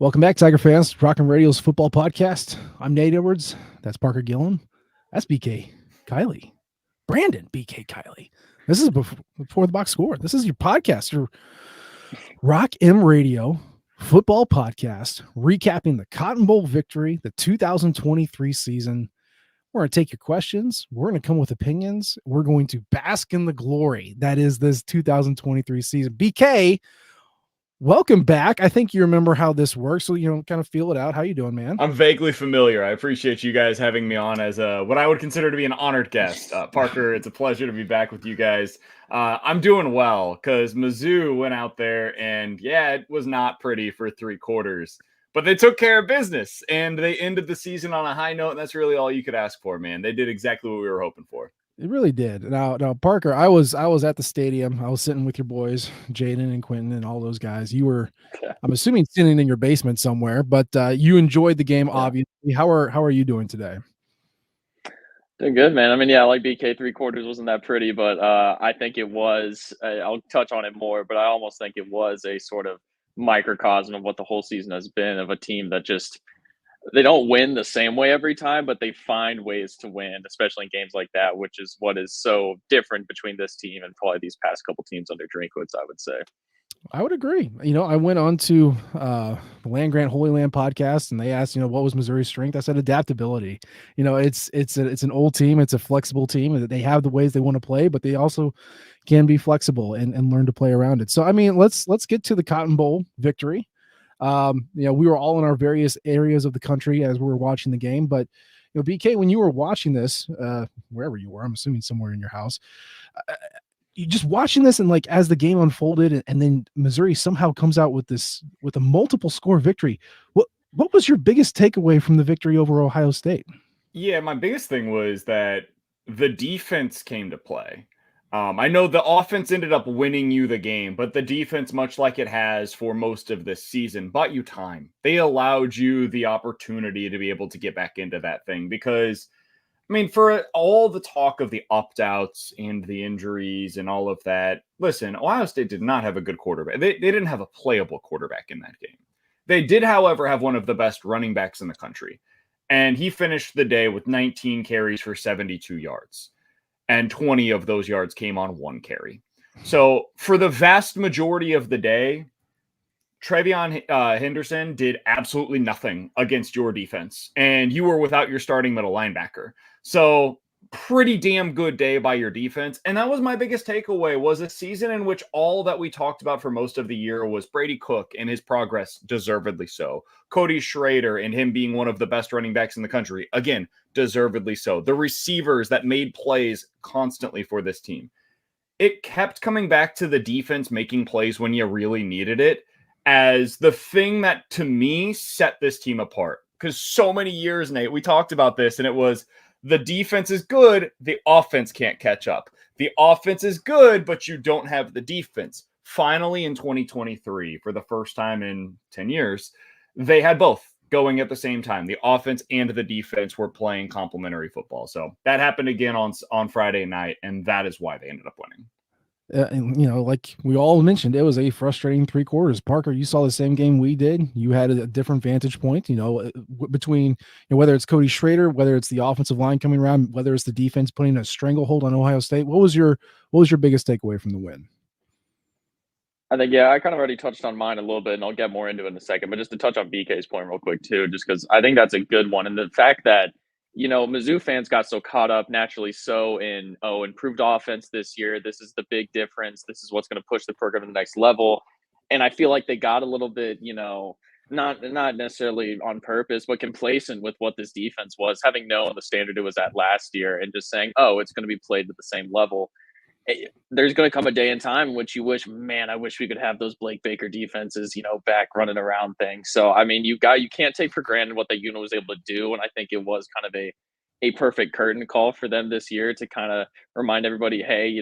Welcome back, Tiger fans. Rockin' Radio's football podcast. I'm Nate Edwards. That's Parker Gillam. That's BK Kiley. Brandon BK Kiley. This is before the box score. This is your podcast, your Rock M Radio football podcast, recapping the Cotton Bowl victory, the 2023 season. We're going to take your questions. We're going to come with opinions. We're going to bask in the glory that is this 2023 season. BK, welcome back. I think you remember how this works, so kind of feel it out. How you doing, man? I'm vaguely familiar. I appreciate you guys having me on as what I would consider to be an honored guest. Parker, it's a pleasure to be back with you guys. I'm doing well because Mizzou went out there and, yeah, it was not pretty for 3 quarters. But they took care of business, and they ended the season on a high note, and that's really all you could ask for, man. They did exactly what we were hoping for. It really did. Now, Parker, I was at the stadium. I was sitting with your boys, Jaden and Quentin, and all those guys. You were, I'm assuming, sitting in your basement somewhere, but you enjoyed the game, obviously. How are you doing today? Doing good, man. I mean, yeah, like BK, 3 quarters wasn't that pretty, but I think it was. I'll touch on it more, but I almost think it was a sort of microcosm of what the whole season has been of a team that just they don't win the same way every time, but they find ways to win, especially in games like that, which is what is so different between this team and probably these past couple teams under Drinkwitz, I would say. I would agree. I went on to the Land Grant Holy Land podcast, and they asked, what was Missouri's strength? I said adaptability. It's an old team, it's a flexible team, and they have the ways they want to play, but they also can be flexible and learn to play around it. So, I mean, let's get to the Cotton Bowl victory. We were all in our various areas of the country as we were watching the game, but BK, when you were watching this, wherever you were, I'm assuming somewhere in your house. You just watching this and like as the game unfolded and then Missouri somehow comes out with a multiple score victory. What was your biggest takeaway from the victory over Ohio State? Yeah, my biggest thing was that the defense came to play. I know the offense ended up winning you the game, but the defense, much like it has for most of this season, bought you time. They allowed you the opportunity to be able to get back into that thing because, I mean, for all the talk of the opt-outs and the injuries and all of that, listen, Ohio State did not have a good quarterback. They didn't have a playable quarterback in that game. They did, however, have one of the best running backs in the country. And he finished the day with 19 carries for 72 yards. And 20 of those yards came on 1 carry. So for the vast majority of the day, Trevion Henderson did absolutely nothing against your defense. And you were without your starting middle linebacker. So pretty damn good day by your defense. And that was my biggest takeaway, was a season in which all that we talked about for most of the year was Brady Cook and his progress, deservedly so. Cody Schrader and him being one of the best running backs in the country, again, deservedly so. The receivers that made plays constantly for this team. It kept coming back to the defense making plays when you really needed it as the thing that, to me, set this team apart. Because so many years, Nate, we talked about this, and it was, the defense is good, the offense can't catch up. The offense is good, but you don't have the defense. Finally, in 2023, for the first time in 10 years, they had both going at the same time. The offense and the defense were playing complementary football. So that happened again on Friday night, and that is why they ended up winning. And like we all mentioned, it was a frustrating 3 quarters. Parker, you saw the same game we did. You had a different vantage point, between whether it's Cody Schrader, whether it's the offensive line coming around, whether it's the defense putting a stranglehold on Ohio State. What was your biggest takeaway from the win? I think, yeah, I kind of already touched on mine a little bit, and I'll get more into it in a second. But just to touch on BK's point real quick, too, just because I think that's a good one. And the fact that, Mizzou fans got so caught up, naturally so, in, improved offense this year. This is the big difference. This is what's going to push the program to the next level. And I feel like they got a little bit, not necessarily on purpose, but complacent with what this defense was, having known the standard it was at last year and just saying, it's going to be played at the same level. There's going to come a day and time in which you wish, man, I wish we could have those Blake Baker defenses, back running around things. So, I mean, you can't take for granted what that unit was able to do. And I think it was kind of a perfect curtain call for them this year to kind of remind everybody, hey,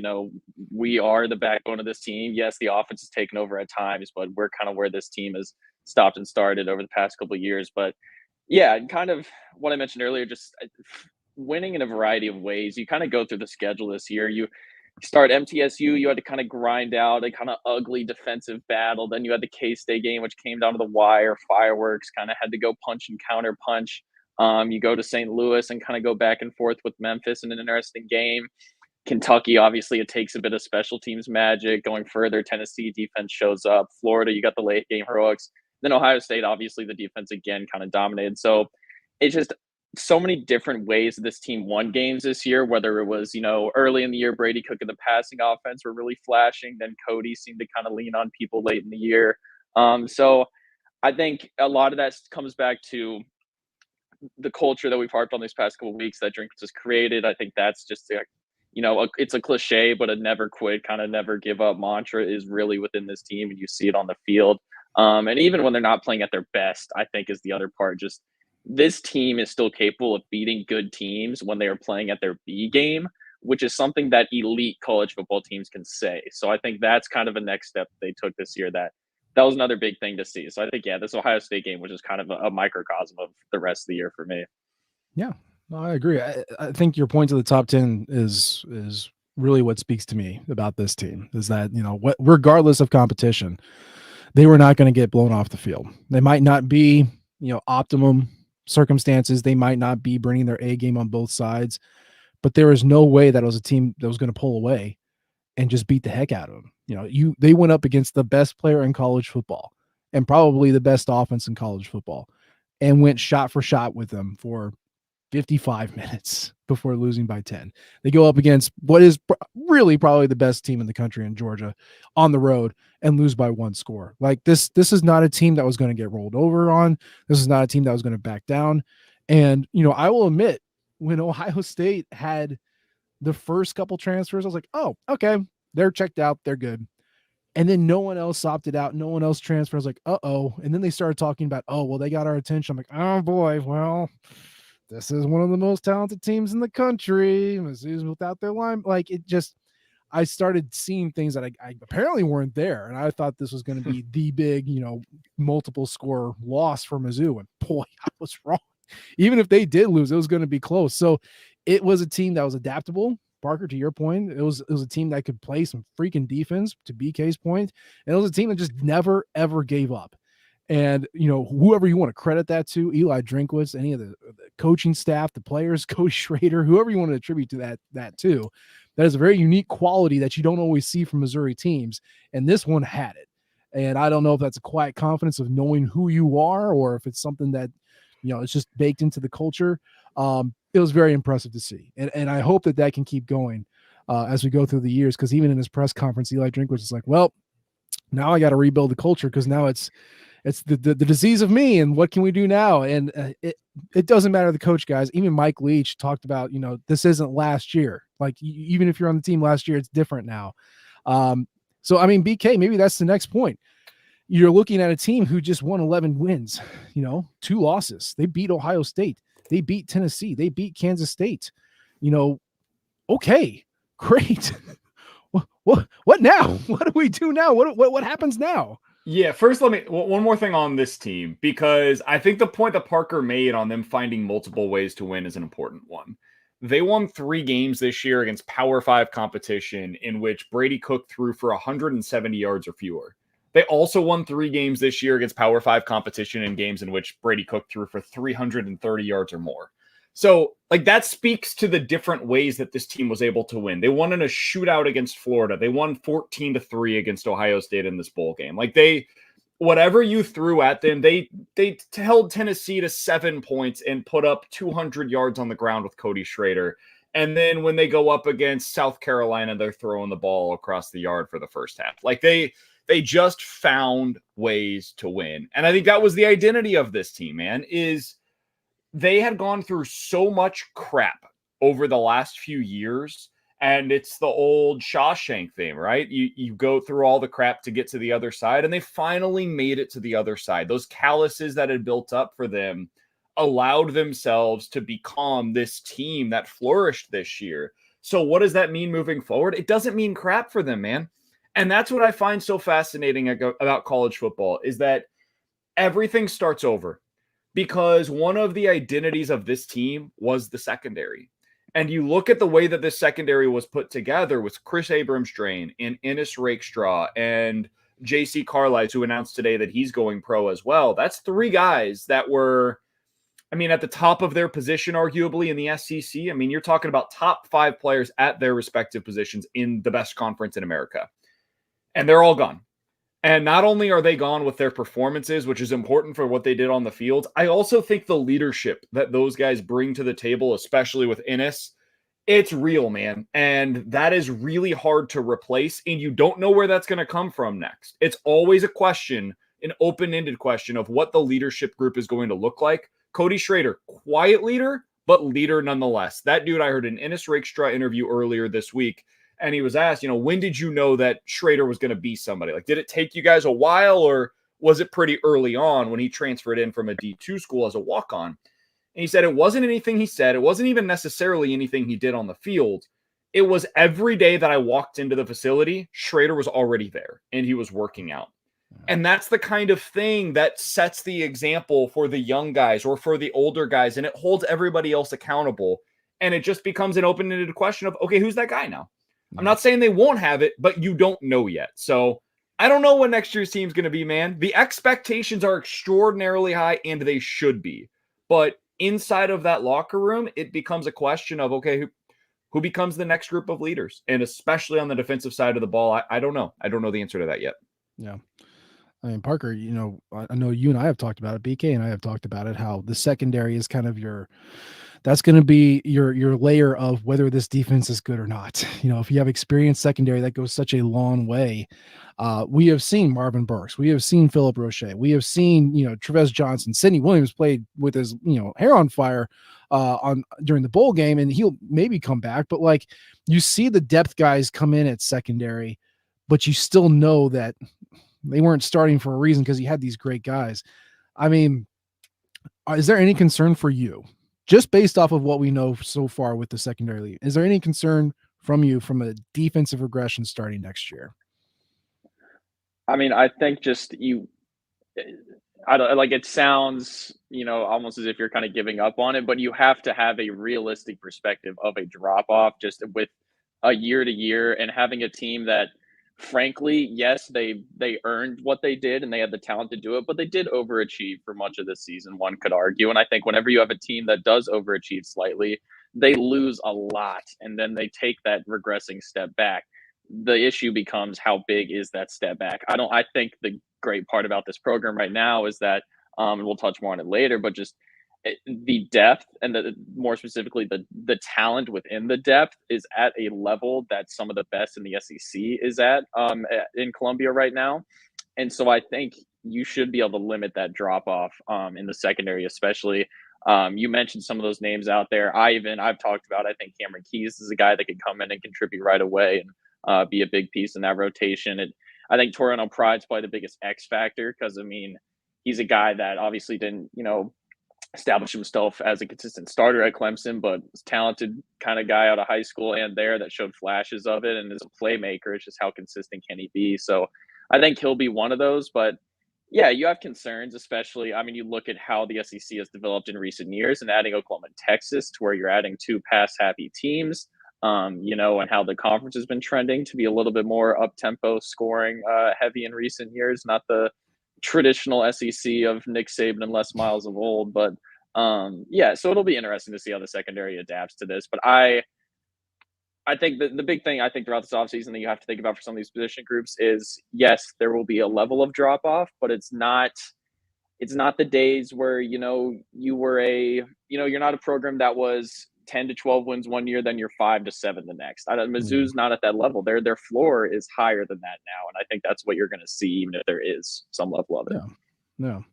we are the backbone of this team. Yes, the offense has taken over at times, but we're kind of where this team has stopped and started over the past couple of years. But yeah, kind of what I mentioned earlier, just winning in a variety of ways. You kind of go through the schedule this year. start MTSU, you had to kind of grind out a kind of ugly defensive battle. Then you had the K-State game, which came down to the wire, fireworks, kind of had to go punch and counter punch. You go to St. Louis and kind of go back and forth with Memphis in an interesting game. Kentucky, obviously, it takes a bit of special teams magic. Going further, Tennessee defense shows up. Florida, you got the late game heroics. Then Ohio State, obviously, the defense again kind of dominated. So it's just so many different ways this team won games this year, whether it was, early in the year, Brady Cook and the passing offense were really flashing. Then Cody seemed to kind of lean on people late in the year. So I think a lot of that comes back to the culture that we've harped on these past couple of weeks that Drinkwitz has created. I think that's just it's a cliche, but a never quit, kind of never give up mantra is really within this team, and you see it on the field. And even when they're not playing at their best, I think is the other part. Just this team is still capable of beating good teams when they are playing at their B game, which is something that elite college football teams can say. So I think that's kind of a next step they took this year. That was another big thing to see. So I think, this Ohio State game was just kind of a microcosm of the rest of the year for me. Yeah, no, I agree. I think your point to the top 10 is really what speaks to me about this team is that, regardless of competition, they were not going to get blown off the field. They might not be, optimum circumstances. They might not be bringing their A game on both sides, but there is no way that it was a team that was going to pull away and just beat the heck out of them. They went up against the best player in college football and probably the best offense in college football and went shot for shot with them for 55 minutes before losing by 10. They go up against what is really probably the best team in the country in Georgia on the road and lose by 1 score. Like this is not a team that was going to get rolled over on. This is not a team that was going to back down. And, I will admit, when Ohio State had the first couple transfers, I was like, oh, okay, they're checked out. They're good. And then no one else opted out. No one else transfers. I was like, uh-oh. And then they started talking about, oh, well, they got our attention. I'm like, oh, boy, well, this is one of the most talented teams in the country. Mizzou's without their line. Like, I started seeing things that I apparently weren't there. And I thought this was going to be the big, multiple score loss for Mizzou. And boy, I was wrong. Even if they did lose, it was going to be close. So it was a team that was adaptable. Parker, to your point, it was a team that could play some freaking defense, to BK's point. And it was a team that just never, ever gave up. And, whoever you want to credit that to, Eli Drinkwitz, any of the coaching staff, the players, Coach Schrader, whoever you want to attribute to that too, that is a very unique quality that you don't always see from Missouri teams. And this one had it. And I don't know if that's a quiet confidence of knowing who you are or if it's something that, it's just baked into the culture. It was very impressive to see. And I hope that can keep going as we go through the years, because even in his press conference, Eli Drinkwitz is like, well, now I got to rebuild the culture because now it's the disease of me, and what can we do now? And it doesn't matter the coach, guys. Even Mike Leach talked about, this isn't last year. Like, even if you're on the team last year, it's different now. So, I mean, BK, maybe that's the next point. You're looking at a team who just won 11 wins, 2 losses. They beat Ohio State. They beat Tennessee. They beat Kansas State. Okay, great. What now? What do we do now? What happens now? Yeah, first one more thing on this team, because I think the point that Parker made on them finding multiple ways to win is an important one. They won 3 games this year against Power 5 competition in which Brady Cook threw for 170 yards or fewer. They also won 3 games this year against Power 5 competition in games in which Brady Cook threw for 330 yards or more. So, that speaks to the different ways that this team was able to win. They won in a shootout against Florida. They won 14-3 against Ohio State in this bowl game. Whatever you threw at them, they held Tennessee to 7 points and put up 200 yards on the ground with Cody Schrader. And then when they go up against South Carolina, they're throwing the ball across the yard for the first half. They just found ways to win. And I think that was the identity of this team, man, is they had gone through so much crap over the last few years. And it's the old Shawshank thing, right? You go through all the crap to get to the other side, and they finally made it to the other side. Those calluses that had built up for them allowed themselves to become this team that flourished this year. So what does that mean moving forward? It doesn't mean crap for them, man. And that's what I find so fascinating about college football is that everything starts over, because one of the identities of this team was the secondary. And you look at the way that this secondary was put together with Chris Abrams-Drain and Ennis Rakestraw and JC Carlisle, who announced today that he's going pro as well. That's 3 guys that were, I mean, at the top of their position, arguably in the SEC. I mean, you're talking about top 5 players at their respective positions in the best conference in America. And they're all gone. And not only are they gone with their performances, which is important for what they did on the field, I also think the leadership that those guys bring to the table, especially with Ennis, it's real, man. And that is really hard to replace. And you don't know where that's going to come from next. It's always a question, an open-ended question of what the leadership group is going to look like. Cody Schrader, quiet leader, but leader nonetheless. That dude, I heard an Ennis Rakestraw interview earlier this week. And he was asked, when did you know that Schrader was going to be somebody? Like, did it take you guys a while, or was it pretty early on when he transferred in from a D2 school as a walk-on? And he said it wasn't anything he said. It wasn't even necessarily anything he did on the field. It was every day that I walked into the facility, Schrader was already there and he was working out. And that's the kind of thing that sets the example for the young guys or for the older guys, and it holds everybody else accountable. And it just becomes an open-ended question of, okay, who's that guy now? I'm not saying they won't have it, but you don't know yet. So I don't know what next year's team's going to be, man. The expectations are extraordinarily high, and they should be. But inside of that locker room, it becomes a question of, okay, who becomes the next group of leaders? And especially on the defensive side of the ball, I don't know. I don't know the answer to that yet. Yeah. I mean, Parker, I know you and I have talked about it. BK and I have talked about it, how the secondary is kind of that's going to be your layer of whether this defense is good or not. If you have experienced secondary, that goes such a long way. We have seen Marvin Burks. We have seen Philip Roche. We have seen, Trevez Johnson. Sidney Williams played with his, hair on fire during the bowl game, and he'll maybe come back. But like, you see the depth guys come in at secondary, but you still know that they weren't starting for a reason because you had these great guys. I mean, is there any concern for you, just based off of what we know so far with the secondary league? Is there any concern from you from a defensive regression starting next year? I mean, I think I don't like, it sounds, almost as if you're kind of giving up on it, but you have to have a realistic perspective of a drop off just with a year to year, and having a team that, frankly, yes, they earned what they did and they had the talent to do it, but they did overachieve for much of this season, one could argue. And I think whenever you have a team that does overachieve slightly, they lose a lot and then they take that regressing step back. The issue becomes, how big is that step back? I think the great part about this program right now is that, and we'll touch more on it later, but just the depth, and more specifically the talent within the depth, is at a level that some of the best in the SEC is at in Columbia right now. And so I think you should be able to limit that drop off in the secondary, especially. You mentioned some of those names out there. I've talked about, I think Cameron Keys is a guy that could come in and contribute right away and be a big piece in that rotation. And I think Toriano Pride's probably the biggest X factor, because I mean, he's a guy that obviously didn't, establish himself as a consistent starter at Clemson, but was a talented kind of guy out of high school and there that showed flashes of it and is a playmaker. It's just, how consistent can he be? So I think he'll be one of those. But yeah, you have concerns, especially, I mean, you look at how the SEC has developed in recent years, and adding Oklahoma and Texas, to where you're adding 2 pass-happy teams, and how the conference has been trending to be a little bit more up-tempo scoring heavy in recent years, not the traditional SEC of Nick Saban and Les Miles of old. But so it'll be interesting to see how the secondary adapts to this. But I think the big thing I think throughout this offseason that you have to think about for some of these position groups is, yes, there will be a level of drop off, but it's not the days where, you're not a program that was 10 to 12 wins one year, then you're 5 to 7 the next. Mizzou's not at that level. Their floor is higher than that now, and I think that's what you're going to see, even if there is some level of it. No.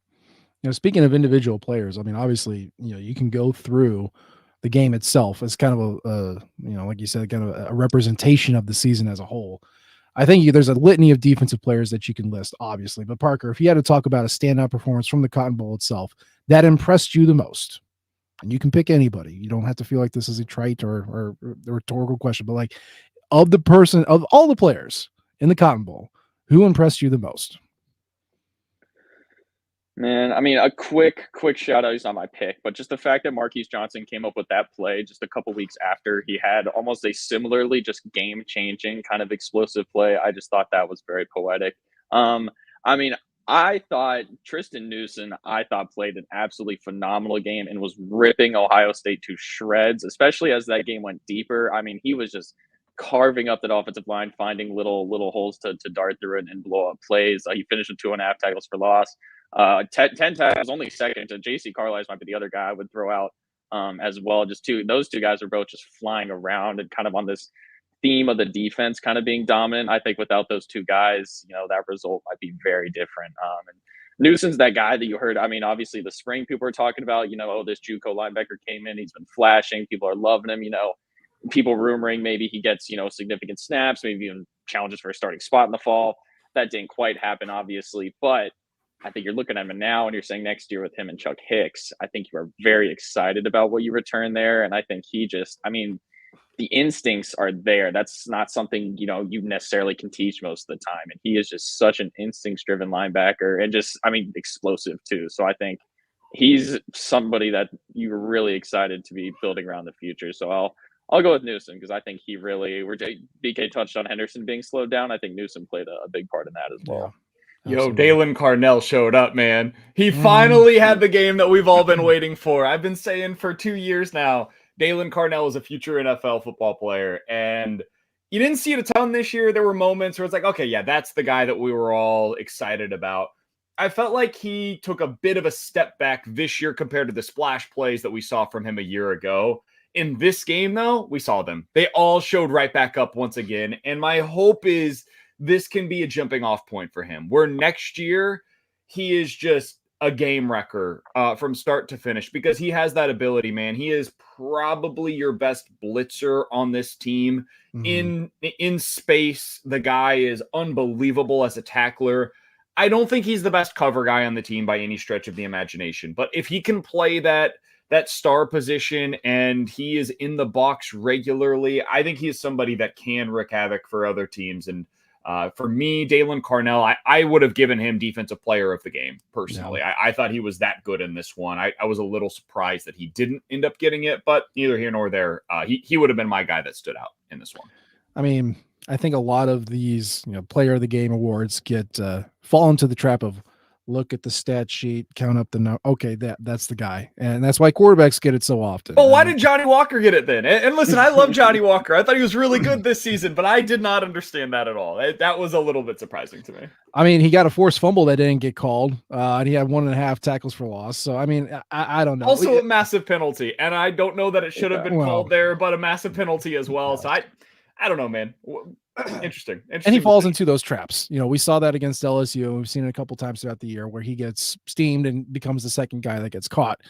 Speaking of individual players, I mean, obviously, you can go through the game itself as kind of a like you said, kind of a representation of the season as a whole. I think there's a litany of defensive players that you can list, obviously. But Parker, if you had to talk about a standout performance from the Cotton Bowl itself that impressed you the most, and you can pick anybody, you don't have to feel like this is a trite or a rhetorical question, but like, of all the players in the Cotton Bowl, who impressed you the most? Man, I mean, a quick shout out. He's not my pick, but just the fact that Marquise Johnson came up with that play just a couple weeks after he had almost a similarly just game changing kind of explosive play. I just thought that was very poetic. I mean, I thought Tristan Newsom, played an absolutely phenomenal game and was ripping Ohio State to shreds, especially as that game went deeper. I mean, he was just carving up that offensive line, finding little holes to dart through and blow up plays. He finished with 2.5 tackles for loss. 10 tackles, only second to JC Carlisle might be the other guy I would throw out as well. Those two guys are both just flying around and kind of on this theme of the defense kind of being dominant. I think without those two guys, that result might be very different. And Newsom's that guy that you heard. I mean, obviously the spring people are talking about, this JUCO linebacker came in, he's been flashing, people are loving him, people rumoring maybe he gets, significant snaps, maybe even challenges for a starting spot in the fall. That didn't quite happen, obviously, but I think you're looking at him now and you're saying next year with him and Chuck Hicks, I think you are very excited about what you return there. And I think the instincts are there. That's not something, you necessarily can teach most of the time. And he is just such an instincts driven linebacker and explosive too. So I think he's somebody that you're really excited to be building around the future. So I'll go with Newsom because I think BK touched on Henderson being slowed down. I think Newsom played a big part in that as well. Yeah. Yo, Dalen Carnell showed up, man. He finally had the game that we've all been waiting for. I've been saying for 2 years now, Dalen Carnell is a future NFL football player. And you didn't see it a ton this year. There were moments where it's like, okay, yeah, that's the guy that we were all excited about. I felt like he took a bit of a step back this year compared to the splash plays that we saw from him a year ago. In this game, though, we saw them. They all showed right back up once again. And my hope is this can be a jumping off point for him, where next year he is just a game wrecker from start to finish because he has that ability, man. He is probably your best blitzer on this team. In space. The guy is unbelievable as a tackler. I don't think he's the best cover guy on the team by any stretch of the imagination, but if he can play that star position and he is in the box regularly, I think he is somebody that can wreak havoc for other teams. And for me, Dalen Carnell, I would have given him defensive player of the game personally. Yeah. I thought he was that good in this one. I was a little surprised that he didn't end up getting it, but neither here nor there. He would have been my guy that stood out in this one. I mean, I think a lot of these, player of the game awards fall into the trap of look at the stat sheet, count up the number. Okay, that's the guy. And that's why quarterbacks get it so often. Well, why did Johnny Walker get it then? And listen, I love Johnny Walker. I thought he was really good this season, but I did not understand that at all. That was a little bit surprising to me. I mean, he got a forced fumble that didn't get called, and he had 1.5 tackles for loss. So, I mean, I don't know. Also a massive penalty, and I don't know that it should have been called there, but a massive penalty as well. So I don't know, man. Interesting. And he falls into those traps. We saw that against LSU. We've seen it a couple times throughout the year where he gets steamed and becomes the second guy that gets caught.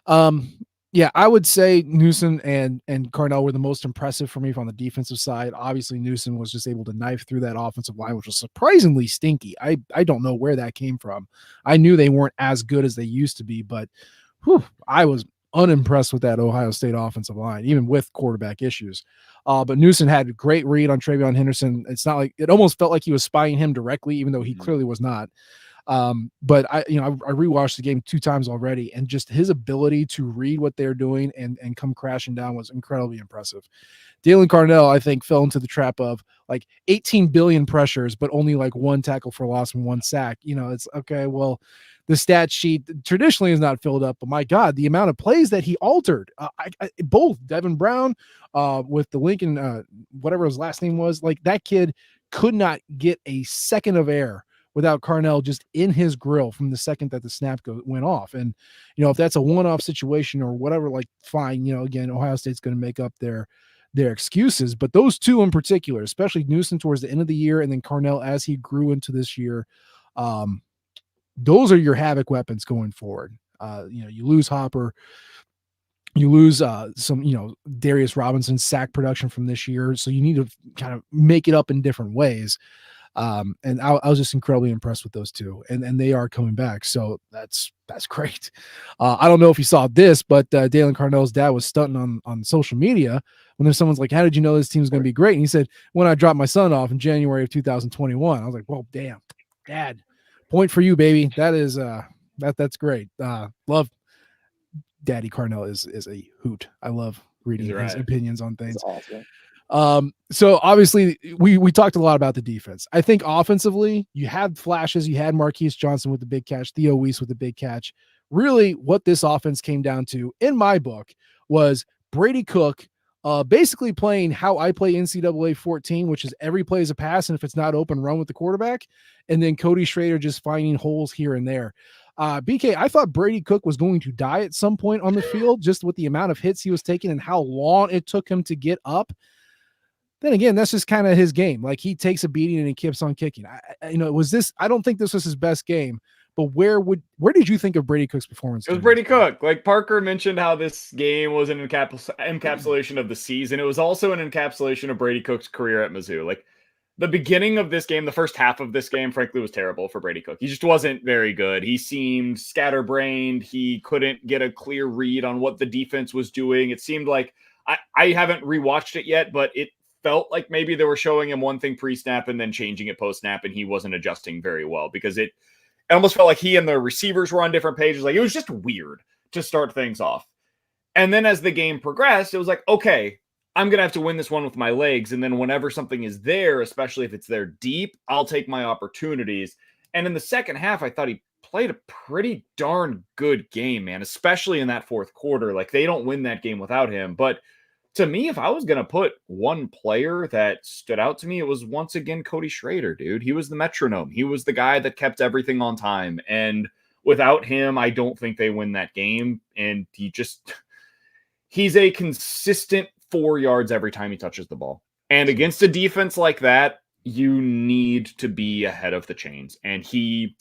Yeah, I would say Newsom and Carnell were the most impressive for me from the defensive side. Obviously, Newsom was just able to knife through that offensive line, which was surprisingly stinky. I don't know where that came from. I knew they weren't as good as they used to be, but I was unimpressed with that Ohio State offensive line, even with quarterback issues. But Newsom had a great read on Travion Henderson. It's not like it almost felt like he was spying him directly, even though he clearly was not. But I rewatched the game 2 times already, and just his ability to read what they're doing and come crashing down was incredibly impressive. Dalen Carnell, I think, fell into the trap of like 18 billion pressures, but only like 1 tackle for loss and 1 sack. It's okay. Well, the stat sheet traditionally is not filled up, but my God, the amount of plays that he altered, both Devin Brown with the Lincoln, whatever his last name was, like that kid could not get a second of air without Carnell just in his grill from the second that the snap went off. And, if that's a one-off situation or whatever, like fine, again, Ohio State's going to make up their excuses, but those two in particular, especially Newsom towards the end of the year and then Carnell as he grew into this year, those are your havoc weapons going forward. You lose Hopper, you lose some, Darius Robinson's sack production from this year. So you need to kind of make it up in different ways. And I was just incredibly impressed with those two, and they are coming back. So that's great. I don't know if you saw this, but Dalen Carnell's dad was stunting on social media when there's someone's like, how did you know this team was going to be great? And he said, when I dropped my son off in January of 2021, I was like, well, damn, Dad, point for you, baby. That is That's great. Love Daddy Carnell is a hoot. I love reading He's his right. opinions on It's things. awesome. So obviously we talked a lot about the defense. I think offensively, you had flashes. You had Marquise Johnson with the big catch, Theo Weiss with the big catch. Really, what this offense came down to, in my book, was Brady Cook basically playing how I play NCAA 14, which is every play is a pass, and if it's not open, run with the quarterback. And then Cody Schrader just finding holes here and there. BK, I thought Brady Cook was going to die at some point on the field, just with the amount of hits he was taking and how long it took him to get up. Then again, that's just kind of his game. Like, he takes a beating and he keeps on kicking. I don't think this was his best game, but where did you think of Brady Cook's performance? It was Brady Cook. Like, Parker mentioned how this game was an encapsulation of the season. It was also an encapsulation of Brady Cook's career at Mizzou. Like, the beginning of this game, the first half of this game, frankly, was terrible for Brady Cook. He just wasn't very good. He seemed scatterbrained. He couldn't get a clear read on what the defense was doing. It seemed like, I haven't rewatched it yet, but it felt like maybe they were showing him one thing pre-snap and then changing it post-snap, and he wasn't adjusting very well, because it almost felt like he and the receivers were on different pages. Like, it was just weird to start things off. And then as the game progressed, it was like, okay, I'm going to have to win this one with my legs. And then whenever something is there, especially if it's there deep, I'll take my opportunities. And in the second half, I thought he played a pretty darn good game, man, especially in that fourth quarter. Like, they don't win that game without him. But to me, if I was going to put one player that stood out to me, it was once again Cody Schrader, dude. He was the metronome. He was the guy that kept everything on time. And without him, I don't think they win that game. And he's a consistent 4 yards every time he touches the ball. And against a defense like that, you need to be ahead of the chains. And he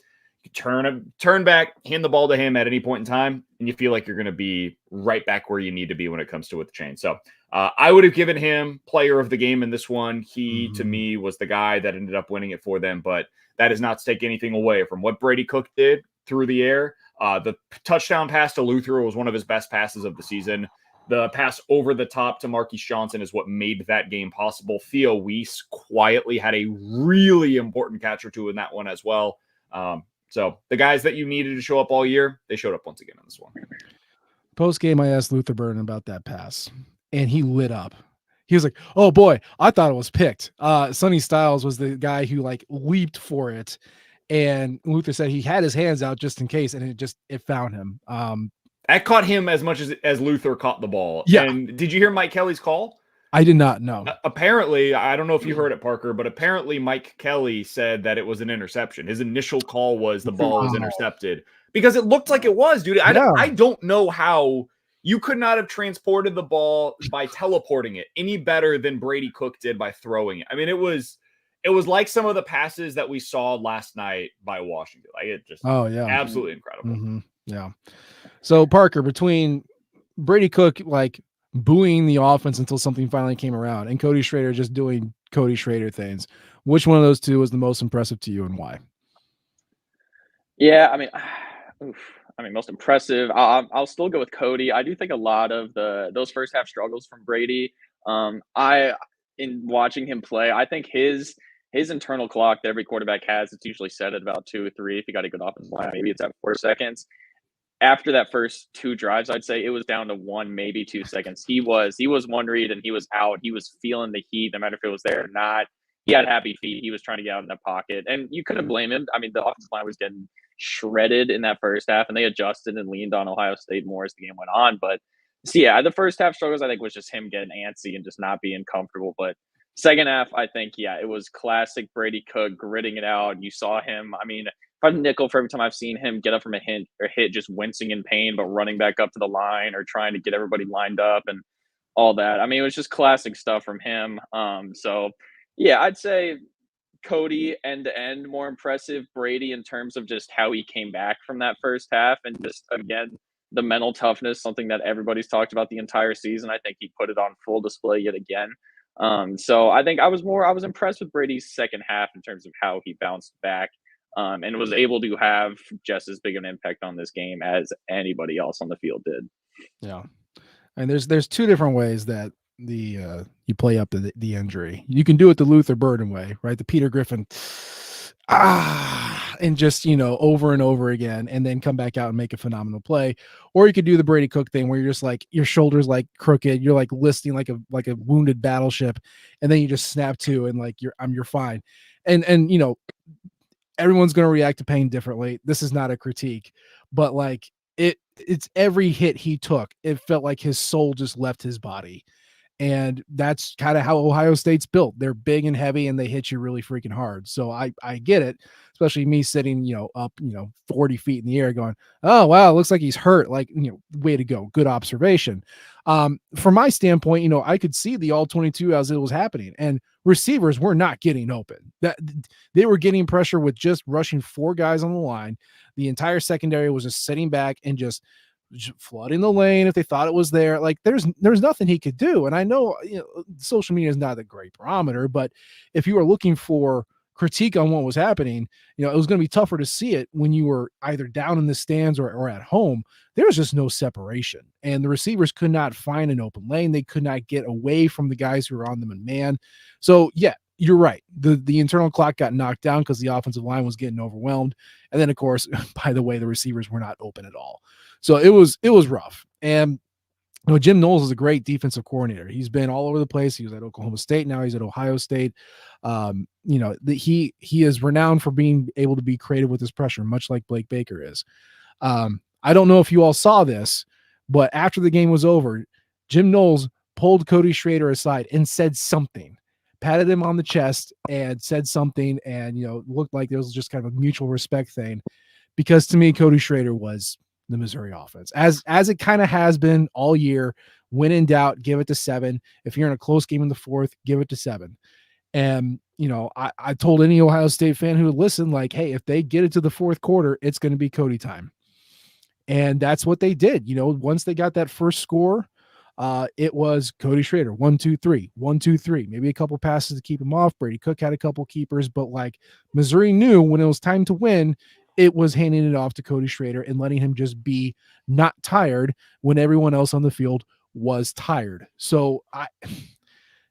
turn back, hand the ball to him at any point in time, and you feel like you're going to be right back where you need to be when it comes to with the chain. So I would have given him player of the game in this one. He, to me, was the guy that ended up winning it for them, but that is not to take anything away from what Brady Cook did through the air. The touchdown pass to Luther was one of his best passes of the season. The pass over the top to Marquise Johnson is what made that game possible. Theo Weiss quietly had a really important catch or two in that one as well. So the guys that you needed to show up all year, they showed up once again in this one. Post game, I asked Luther Burden about that pass, and he lit up. He was like, "Oh boy, I thought it was picked." Sonny Styles was the guy who like leaped for it, and Luther said he had his hands out just in case, and it found him. That caught him as much as Luther caught the ball. Yeah. And did you hear Mike Kelly's call? I did not know. Apparently, I don't know if you heard it, Parker, but apparently Mike Kelly said that it was an interception. His initial call was the ball was intercepted, because it looked like it was, dude. I don't know how you could not have transported the ball by teleporting it any better than Brady Cook did by throwing it. I mean, it was like some of the passes that we saw last night by Washington. Like, it just, absolutely incredible. Mm-hmm. Yeah. So Parker, between Brady Cook like booing the offense until something finally came around, and Cody Schrader just doing Cody Schrader things, which one of those two was the most impressive to you, and why? Yeah, I mean, most impressive. I'll still go with Cody. I do think a lot of those first half struggles from Brady. In watching him play, I think his internal clock that every quarterback has, it's usually set at about 2 or 3. If you got a good offensive line, maybe it's at 4 seconds. After that first 2 drives, I'd say it was down to 1, maybe 2 seconds. He was one read and he was out. He was feeling the heat, no matter if it was there or not. He had happy feet. He was trying to get out in that pocket, and you couldn't blame him. I mean, the offensive line was getting shredded in that first half, and they adjusted and leaned on Ohio State more as the game went on. But so yeah, the first half struggles, I think, was just him getting antsy and just not being comfortable. But second half, I think, yeah, it was classic Brady Cook gritting it out. You saw him. I mean, if I'm nickel for every time I've seen him get up from a hit, just wincing in pain, but running back up to the line or trying to get everybody lined up and all that. I mean, it was just classic stuff from him. So yeah, I'd say Cody end to end more impressive. Brady in terms of just how he came back from that first half, and just again the mental toughness, something that everybody's talked about the entire season. I think he put it on full display yet again. So I think I was impressed with Brady's second half in terms of how he bounced back. And was able to have just as big an impact on this game as anybody else on the field did. Yeah, and there's 2 different ways that you play up the injury. You can do it the Luther Burden way, right? The Peter Griffin, and just, over and over again, and then come back out and make a phenomenal play. Or you could do the Brady Cook thing where you're just like, your shoulders like crooked, you're like listing like a wounded battleship, and then you just snap to, and like you're fine. And everyone's going to react to pain differently. This is not a critique, but like it's every hit he took, it felt like his soul just left his body. And that's kind of how Ohio State's built. They're big and heavy, and they hit you really freaking hard. So I get it, especially me sitting, up, 40 feet in the air going, oh, wow, it looks like he's hurt. Like, way to go. Good observation. From my standpoint, I could see the all 22 as it was happening, and receivers were not getting open. That they were getting pressure with just rushing 4 guys on the line. The entire secondary was just sitting back and just flooding the lane if they thought it was there. Like there's nothing he could do. And I know, social media is not a great barometer, but if you were looking for critique on what was happening, it was going to be tougher to see it when you were either down in the stands or at home. There was just no separation, and the receivers could not find an open lane. They could not get away from the guys who were on them in man. So yeah, you're right. The internal clock got knocked down because the offensive line was getting overwhelmed. And then, of course, by the way, the receivers were not open at all. So it was rough. And Jim Knowles is a great defensive coordinator. He's been all over the place. He was at Oklahoma State. Now he's at Ohio State. He is renowned for being able to be creative with his pressure, much like Blake Baker is. I don't know if you all saw this, but after the game was over, Jim Knowles pulled Cody Schrader aside and said something, patted him on the chest and said something, and looked like there was just kind of a mutual respect thing, because to me, Cody Schrader was the Missouri offense, as it kind of has been all year. When in doubt, give it to 7. If you're in a close game in the 4th, give it to 7. And I told any Ohio State fan who would listen, like, hey, if they get it to the 4th quarter, it's going to be Cody time. And that's what they did. Once they got that first score, it was Cody Schrader, 1, 2, 3, 1, 2, 3, maybe a couple passes to keep him off. Brady Cook had a couple keepers, but like Missouri knew when it was time to win, it was handing it off to Cody Schrader and letting him just be not tired when everyone else on the field was tired. So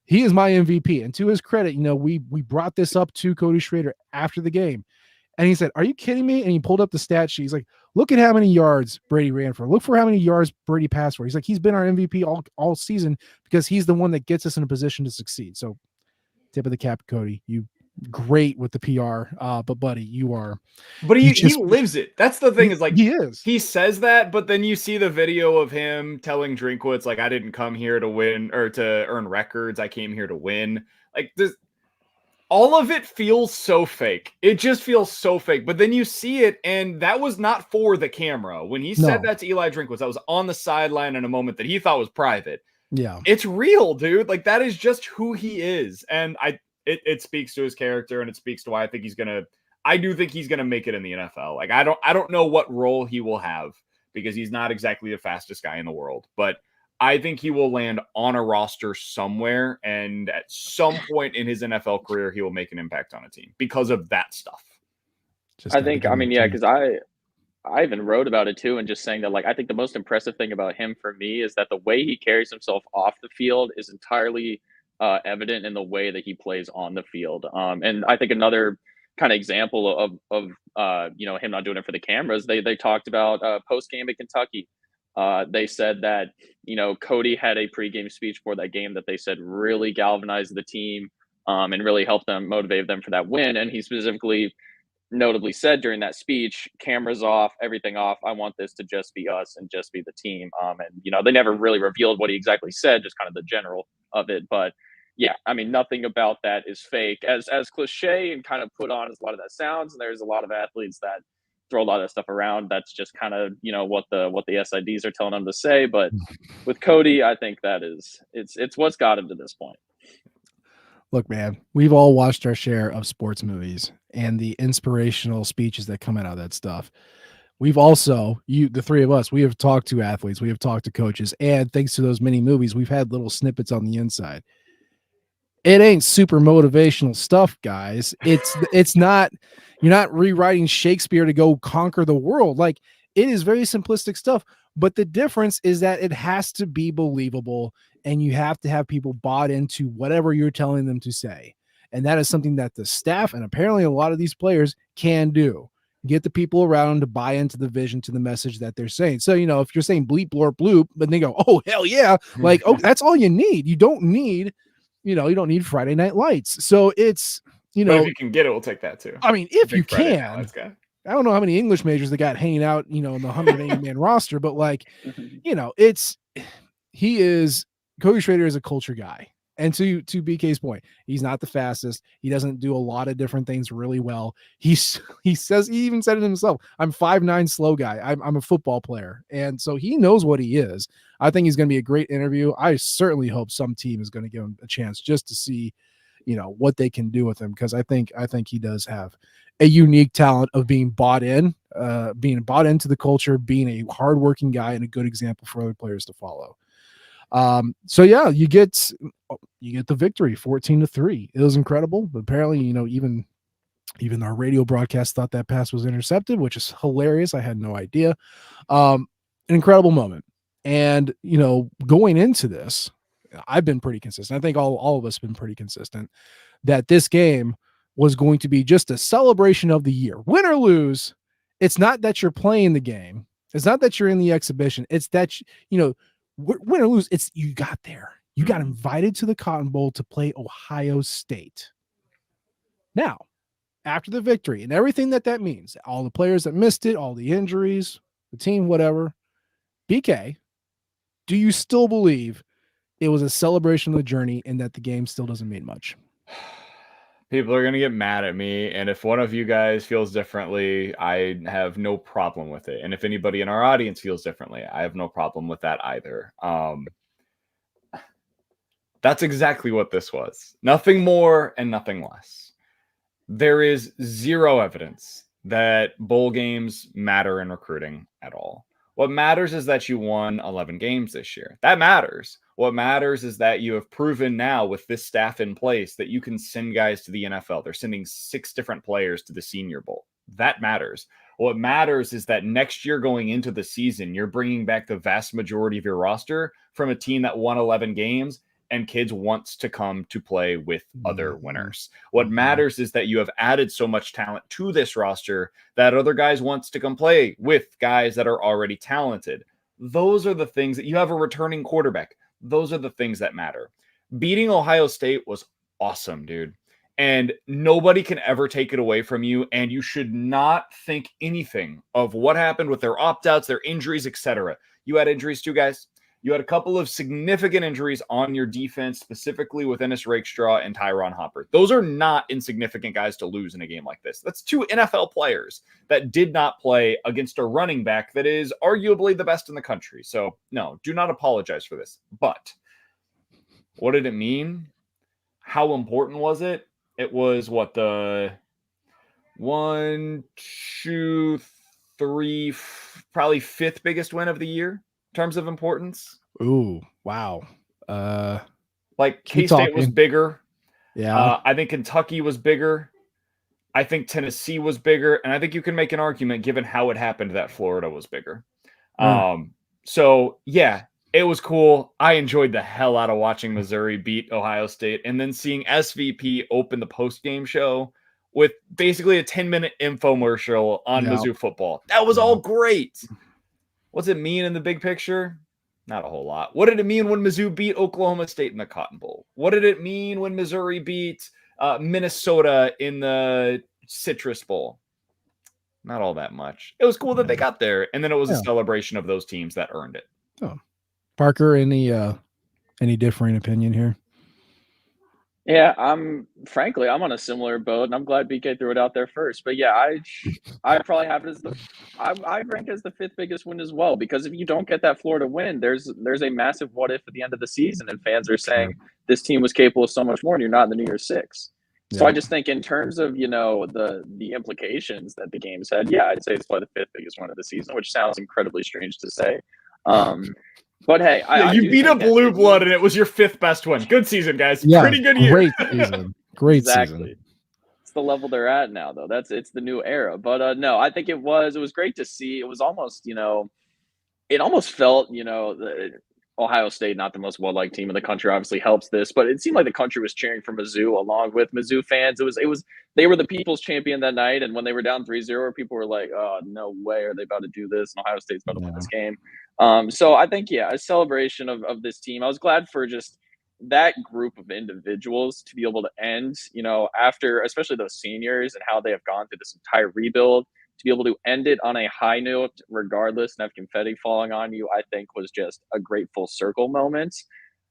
he is my MVP. And to his credit, we brought this up to Cody Schrader after the game, and he said, "Are you kidding me?" And he pulled up the stat sheet. He's like, "Look at how many yards Brady ran for. Look for how many yards Brady passed for." He's like, "He's been our MVP all season because he's the one that gets us in a position to succeed." So, tip of the cap, Cody. You great with the PR, but buddy, you are. But he lives it. That's the thing, is like he is. He says that, but then you see the video of him telling Drinkwitz, like, I didn't come here to win or to earn records. I came here to win. Like this, all of it feels so fake. It just feels so fake. But then you see it, and that was not for the camera. When he said that to Eli Drinkwitz, that was on the sideline in a moment that he thought was private. Yeah, it's real, dude. Like that is just who he is, and it speaks to his character, and it speaks to why I think I do think he's gonna make it in the NFL. Like I don't know what role he will have, because he's not exactly the fastest guy in the world, but I think he will land on a roster somewhere, and at some point in his NFL career, he will make an impact on a team because of that stuff. Because I even wrote about it too, and just saying that, like, I think the most impressive thing about him for me is that the way he carries himself off the field is entirely evident in the way that he plays on the field. And I think another kind of example of him not doing it for the cameras, they talked about post game at Kentucky. They said that Cody had a pregame speech for that game that they said really galvanized the team and really helped them, motivate them for that win. And he specifically notably said during that speech, cameras off, everything off. I want this to just be us and just be the team. And they never really revealed what he exactly said, just kind of the general of it. But yeah, I mean, nothing about that is fake. As cliche and kind of put on as a lot of that sounds, and there's a lot of athletes that throw a lot of that stuff around. That's just kind of what the SIDs are telling them to say. But with Cody, I think that it's what's got him to this point. Look, man, we've all watched our share of sports movies and the inspirational speeches that come out of that stuff. We've also, the three of us, we have talked to athletes, we have talked to coaches, and thanks to those many movies, we've had little snippets on the inside. It ain't super motivational stuff, guys. It's not, you're not rewriting Shakespeare to go conquer the world. Like, it is very simplistic stuff, but the difference is that it has to be believable, and you have to have people bought into whatever you're telling them to say. And that is something that the staff and apparently a lot of these players can do. get the people around to buy into the vision, to the message that they're saying. So, if you're saying bleep, blorp, bloop, but they go, oh, hell yeah. Like, oh, that's all you need. You don't need, you don't need Friday Night Lights. So it's, but if you can get it, we'll take that too. I mean, if you Friday can, Night Lights I don't know how many English majors they got hanging out, in the 180 man roster, but like, Cody Schrader is a culture guy. And to BK's point, he's not the fastest. He doesn't do a lot of different things really well. He even said it himself. I'm 5'9" slow guy. I'm a football player. And so he knows what he is. I think he's going to be a great interview. I certainly hope some team is going to give him a chance just to see, what they can do with him. Because I think he does have a unique talent of being bought into the culture, being a hardworking guy and a good example for other players to follow. So yeah, you get the victory 14-3. It was incredible. But apparently, even our radio broadcast thought that pass was intercepted, which is hilarious. I had no idea. An incredible moment. And, going into this, I've been pretty consistent. I think all of us have been pretty consistent that this game was going to be just a celebration of the year. Win or lose, it's not that you're playing the game. It's not that you're in the exhibition. It's that, win or lose, it's you got there. You got invited to the Cotton Bowl to play Ohio State. Now, after the victory and everything that means, all the players that missed it, all the injuries, the team, whatever, BK, do you still believe it was a celebration of the journey and that the game still doesn't mean much? People are going to get mad at me. And if one of you guys feels differently, I have no problem with it. And if anybody in our audience feels differently, I have no problem with that either. That's exactly what this was. Nothing more and nothing less. There is zero evidence that bowl games matter in recruiting at all. What matters is that you won 11 games this year. That matters. What matters is that you have proven now with this staff in place that you can send guys to the NFL. They're sending 6 different players to the Senior Bowl. That matters. What matters is that next year going into the season, you're bringing back the vast majority of your roster from a team that won 11 games and kids wants to come to play with other winners. What matters is that you have added so much talent to this roster that other guys wants to come play with guys that are already talented. Those are the things that you have a returning quarterback. Those are the things that matter. Beating Ohio State was awesome, dude. And nobody can ever take it away from you. And you should not think anything of what happened with their opt-outs, their injuries, etc. You had injuries too, guys. You had a couple of significant injuries on your defense, specifically with Ennis Rakestraw and Tyron Hopper. Those are not insignificant guys to lose in a game like this. That's 2 NFL players that did not play against a running back that is arguably the best in the country. So, no, do not apologize for this. But what did it mean? How important was it? It was what, the 1, 2, 3, probably 5th biggest win of the year in terms of importance. Ooh, wow. Like K-State was bigger. Yeah. I think Kentucky was bigger. I think Tennessee was bigger. And I think you can make an argument, given how it happened, that Florida was bigger. So, yeah, it was cool. I enjoyed the hell out of watching Missouri beat Ohio State and then seeing SVP open the post-game show with basically a 10-minute infomercial on Mizzou football. That was all great. What's it mean in the big picture? Not a whole lot. What did it mean when Mizzou beat Oklahoma State in the Cotton Bowl? What did it mean when Missouri beat Minnesota in the Citrus Bowl? Not all that much. It was cool that they got there, and then it was a celebration of those teams that earned it. Oh. Parker, any differing opinion here? Yeah, I'm on a similar boat, and I'm glad BK threw it out there first. But yeah, I probably have it as I rank it as the 5th biggest win as well, because if you don't get that Florida win, there's a massive what if at the end of the season, and fans are saying this team was capable of so much more, and you're not in the New Year's 6. So I just think in terms of the implications that the game's had, yeah, I'd say it's probably the 5th biggest win of the season, which sounds incredibly strange to say. But hey, you beat a blue blood, and it was your 5th best win. Good season, guys. Yeah, pretty good year. Great season. Great exactly. season. It's the level they're at now, though. It's the new era. But no, I think it was great to see. It was almost, it almost felt, Ohio State, not the most well-liked team in the country, obviously helps this, but it seemed like the country was cheering for Mizzou along with Mizzou fans. It was they were the people's champion that night, and when they were down 3-0, people were like, "Oh, no way are they about to do this?" And Ohio State's about to win this game. So I think, yeah, a celebration of this team. I was glad for just that group of individuals to be able to end, after especially those seniors and how they have gone through this entire rebuild, to be able to end it on a high note, regardless, and have confetti falling on you, I think was just a great full circle moment.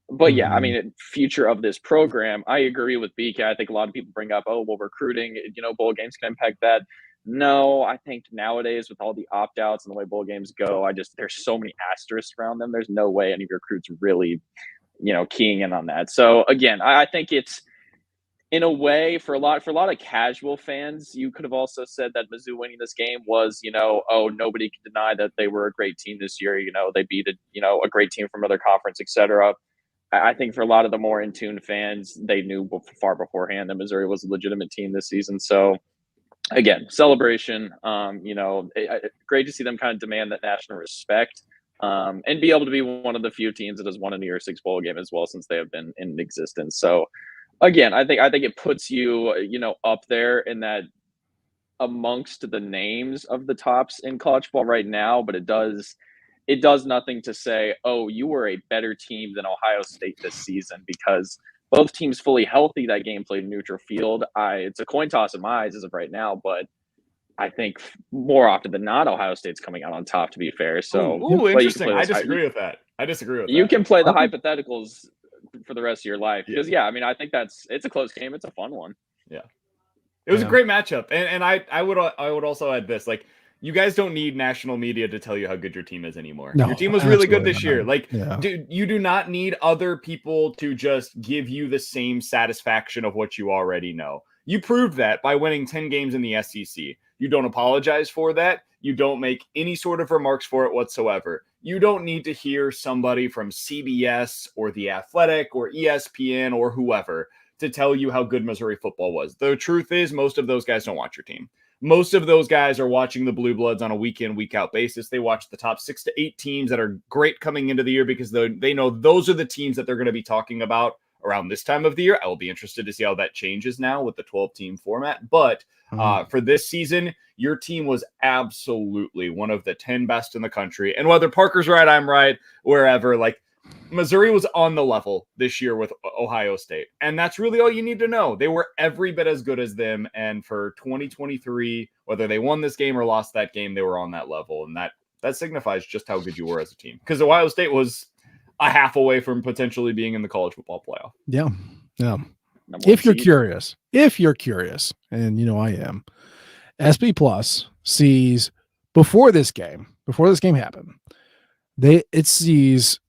But yeah, I mean, future of this program, I agree with BK. I think a lot of people bring up, oh, well, recruiting, bowl games can impact that. No, I think nowadays with all the opt outs and the way bowl games go, there's so many asterisks around them. There's no way any of your recruits really, keying in on that. So again, I think it's, in a way, for a lot of casual fans, you could have also said that Mizzou winning this game was, oh, nobody can deny that they were a great team this year. They beat a great team from other conference, etc. I think for a lot of the more in tune fans, they knew far beforehand that Missouri was a legitimate team this season. So again, celebration. Great to see them kind of demand that national respect. And be able to be one of the few teams that has won a New Year's Six bowl game as well, since they have been in existence. So again, I think it puts you, up there in that, amongst the names of the tops in college football right now, but it does nothing to say, oh, you were a better team than Ohio State this season, because both teams fully healthy. That game played neutral field. It's a coin toss in my eyes as of right now, but I think more often than not, Ohio State's coming out on top, to be fair. So, interesting. I disagree with that. You can play the hypotheticals for the rest of your life, because I think it's a close game. It's a fun one. Yeah, it was a great matchup, and I would also add this: like, you guys don't need national media to tell you how good your team is anymore. No, your team was really good this year. Like, dude, you do not need other people to just give you the same satisfaction of what you already know. You proved that by winning 10 games in the SEC. You don't apologize for that. You don't make any sort of remarks for it whatsoever. You don't need to hear somebody from CBS or The Athletic or ESPN or whoever to tell you how good Missouri football was. The truth is, most of those guys don't watch your team. Most of those guys are watching the Blue Bloods on a week-in, week-out basis. They watch the top 6 to 8 teams that are great coming into the year, because they know those are the teams that they're going to be talking about around this time of the year. I will be interested to see how that changes now with the 12-team format. But for this season, your team was absolutely one of the 10 best in the country. And whether Parker's right, I'm right, wherever, like, Missouri was on the level this year with Ohio State. And that's really all you need to know. They were every bit as good as them. And for 2023, whether they won this game or lost that game, they were on that level. And that signifies just how good you were as a team. Because Ohio State was a half away from potentially being in the college football playoff. Yeah. If you're curious, and I am, SB Plus sees before this game happened, it sees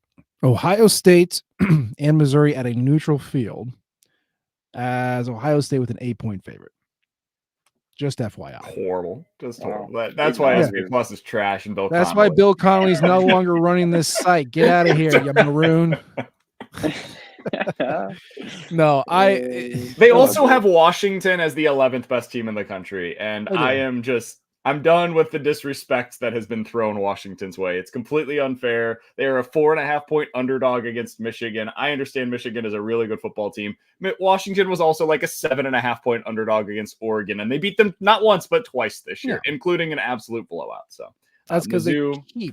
Ohio State and Missouri at a neutral field as Ohio State with an 8-point favorite. Just FYI. Horrible. Just horrible. That's why SB Plus is trash, and Bill Connolly. That's why Bill Connolly's no longer running this site. Get out of here, you maroon. No, they also have Washington as the 11th best team in the country, and I'm done with the disrespect that has been thrown Washington's way. It's completely unfair. They are a 4.5-point underdog against Michigan. I understand Michigan is a really good football team. Washington was also like a 7.5-point underdog against Oregon, and they beat them not once but twice this year, including an absolute blowout. So that's because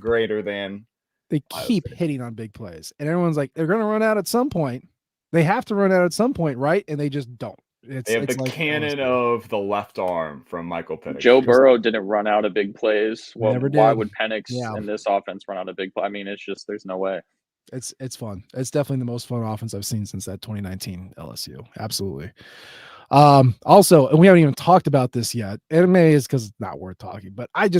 greater than. They keep hitting on big plays, and everyone's like, they're going to run out at some point. They have to run out at some point, right? And they just don't. They have the cannon of the left arm from Michael Penix. Joe Burrow didn't run out of big plays. Well, why would Penix in this offense run out of big plays? I mean, it's just, there's no way. It's fun. It's definitely the most fun offense I've seen since that 2019 LSU. Absolutely. Also, and we haven't even talked about this yet, and it may is because it's not worth talking, but I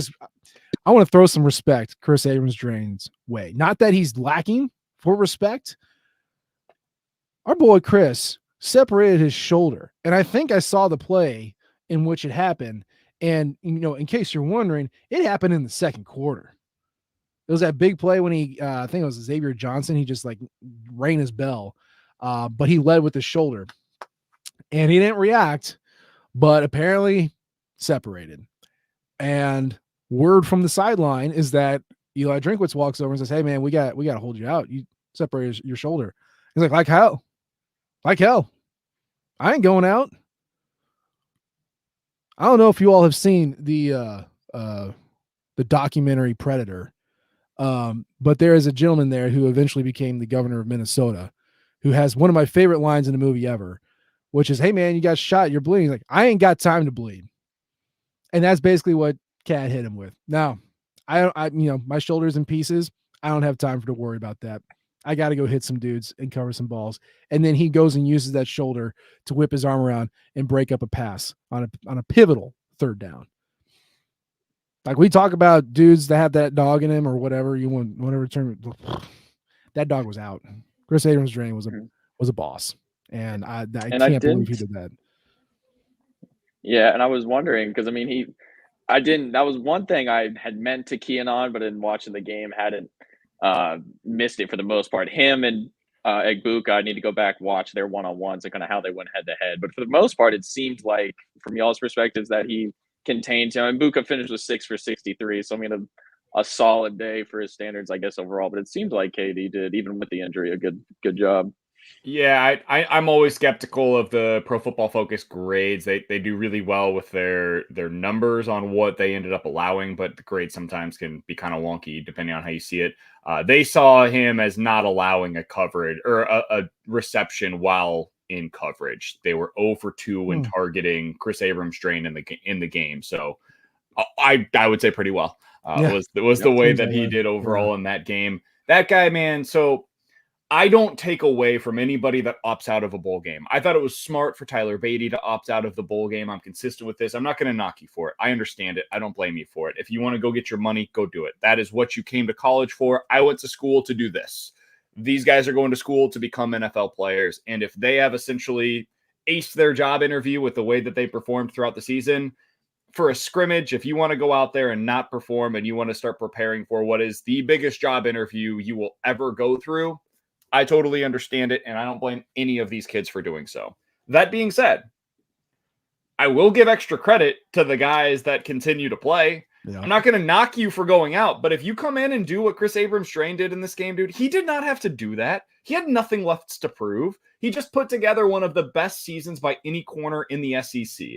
want to throw some respect Chris Abrams-Drain's way. Not that he's lacking for respect. Our boy Chris separated his shoulder, and I think I saw the play in which it happened. And in case you're wondering, it happened in the second quarter. It was that big play when I think it was Xavier Johnson. He just rang his bell, but he led with his shoulder, and he didn't react, but apparently separated. And word from the sideline is that Eli Drinkwitz walks over and says, "Hey man, we got to hold you out. separated your shoulder. He's like hell. Like hell. I ain't going out. I don't know if you all have seen the documentary Predator. But there is a gentleman there who eventually became the governor of Minnesota, who has one of my favorite lines in a movie ever, which is, "Hey man, you got shot, you're bleeding." He's like, "I ain't got time to bleed." And that's basically what Cat hit him with. Now, my shoulder's in pieces. I don't have time to worry about that. I got to go hit some dudes and cover some balls. And then he goes and uses that shoulder to whip his arm around and break up a pass on a pivotal third down. Like, we talk about dudes that have that dog in him or whatever you want, whatever term. That dog was out. Chris Abrams-Draine was a boss, and I can't believe he did that. Yeah, and I was wondering because I mean that was one thing I had meant to key in on, but in watching the game hadn't missed it for the most part. Him and Egbuka, I need to go back watch their one-on-ones and kind of how they went head to head. But for the most part, it seemed like from y'all's perspectives that he contained him. And Buka finished with 6 for 63, so I mean a solid day for his standards, I guess, overall. But it seemed like KD did, even with the injury, a good job. Yeah, I'm always skeptical of the Pro Football Focus grades. They do really well with their numbers on what they ended up allowing, but the grades sometimes can be kind of wonky depending on how you see it. They saw him as not allowing a coverage or a reception while in coverage. They were 0 for 2 when targeting Chris Abrams-Draine in the game. So I would say pretty well. Was the way that he did overall in that game. That guy, man. So I don't take away from anybody that opts out of a bowl game. I thought it was smart for Tyler Beatty to opt out of the bowl game. I'm consistent with this. I'm not going to knock you for it. I understand it. I don't blame you for it. If you want to go get your money, go do it. That is what you came to college for. I went to school to do this. These guys are going to school to become NFL players. And if they have essentially aced their job interview with the way that they performed throughout the season, for a scrimmage, if you want to go out there and not perform and you want to start preparing for what is the biggest job interview you will ever go through, I totally understand it, and I don't blame any of these kids for doing so. That being said, I will give extra credit to the guys that continue to play. Yeah. I'm not going to knock you for going out, but if you come in and do what Chris Abrams-Draine did in this game, dude, he did not have to do that. He had nothing left to prove. He just put together one of the best seasons by any corner in the SEC.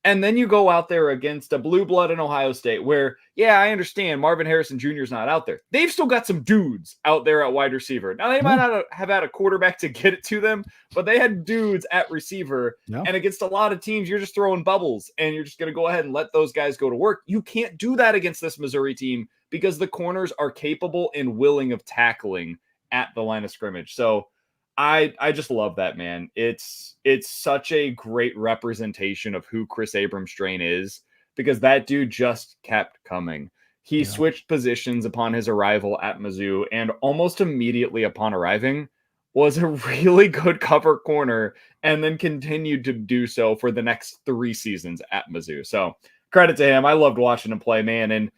And then you go out there against a blue blood in Ohio State where, yeah, I understand Marvin Harrison Jr. is not out there. They've still got some dudes out there at wide receiver. Now, they might not have had a quarterback to get it to them, but they had dudes at receiver. Yeah. And against a lot of teams, you're just throwing bubbles and you're just going to go ahead and let those guys go to work. You can't do that against this Missouri team because the corners are capable and willing of tackling at the line of scrimmage. So I just love that, man. It's such a great representation of who Chris Abrams-Draine is because that dude just kept coming. He switched positions upon his arrival at Mizzou and almost immediately upon arriving was a really good cover corner and then continued to do so for the next 3 seasons at Mizzou. So credit to him. I loved watching him play, man. And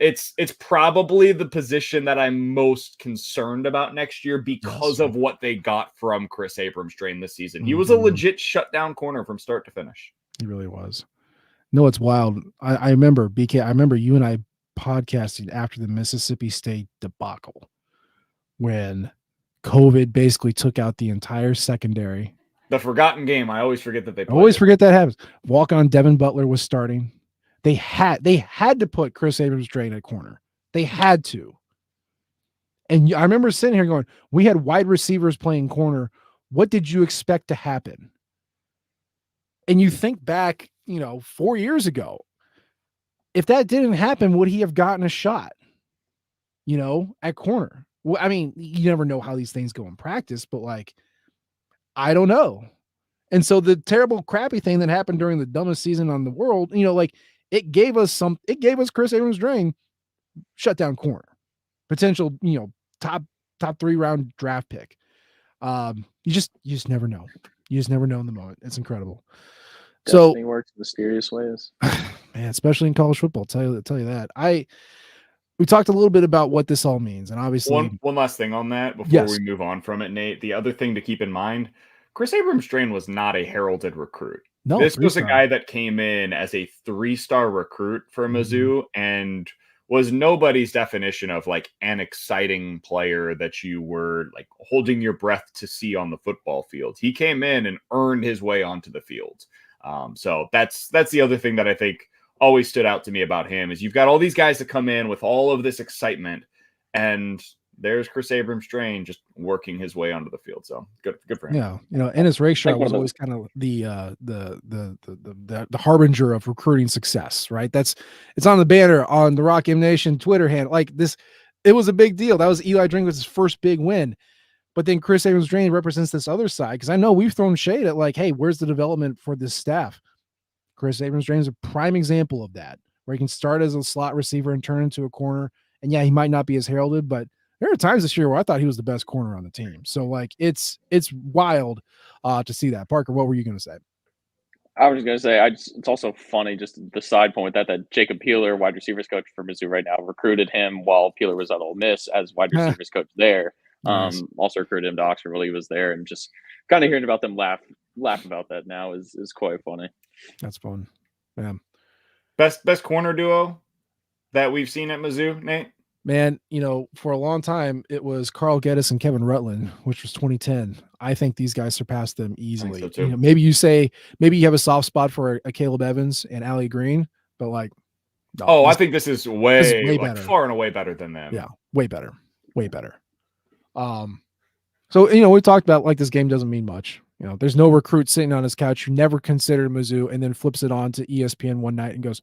it's probably the position that I'm most concerned about next year because of what they got from Chris Abrams-Draine this season. He was a legit shutdown corner from start to finish. He really was. No, it's wild. I remember, BK, I remember you and I podcasting after the Mississippi State debacle when COVID basically took out the entire secondary. The forgotten game. I always forget that they played. I always forget that happens. Walk-on Devin Butler was starting. They had to put Chris Abrams-Draine at corner. They had to. And I remember sitting here going, we had wide receivers playing corner. What did you expect to happen? And you think back, 4 years ago, if that didn't happen, would he have gotten a shot, at corner? Well, I mean, you never know how these things go in practice, but I don't know. And so the terrible, crappy thing that happened during the dumbest season on the world, it gave us Chris Abrams-Draine shutdown corner, potential, top 3 round draft pick. You just never know. You just never know in the moment. It's incredible. Destiny works in mysterious ways, man, especially in college football. Tell you that. We talked a little bit about what this all means, and obviously one last thing on that before we move on from it, Nate. The other thing to keep in mind, Chris Abrams-Draine was not a heralded recruit. No, this was a guy that came in as a 3-star recruit for Mizzou and was nobody's definition of like an exciting player that you were like holding your breath to see on the football field. He came in and earned his way onto the field. So that's the other thing that I think always stood out to me about him is you've got all these guys that come in with all of this excitement, and there's Chris Abrams-Draine just working his way onto the field. So good for him. Yeah, Ennis Rakestraw was always kind of the harbinger of recruiting success, right? It's on the banner on the Rock M Nation Twitter handle. Like this, it was a big deal. That was Eli Drinkwitz's first big win. But then Chris Abrams-Draine represents this other side, because I know we've thrown shade at like, hey, where's the development for this staff? Chris Abrams-Draine is a prime example of that, where he can start as a slot receiver and turn into a corner. And yeah, he might not be as heralded, but there are times this year where I thought he was the best corner on the team. So like it's wild to see that. Parker, what were you going to say? I was going to say, it's also funny, just the side point with that Jacob Peeler, wide receivers coach for Mizzou right now, recruited him while Peeler was at Ole Miss as wide receivers coach there. Nice. Also recruited him to Oxford while he was there, and just kind of hearing about them laugh about that now is quite funny. That's fun. Yeah. Best corner duo that we've seen at Mizzou, Nate? Man, for a long time, it was Carl Geddes and Kevin Rutland, which was 2010. I think these guys surpassed them easily. I think so too. Maybe you have a soft spot for a Caleb Evans and Allie Green, but like, no, I think this is way like, better. Far and away better than them. Yeah, way better. So, we talked about like this game doesn't mean much. There's no recruit sitting on his couch who never considered Mizzou and then flips it on to ESPN one night and goes,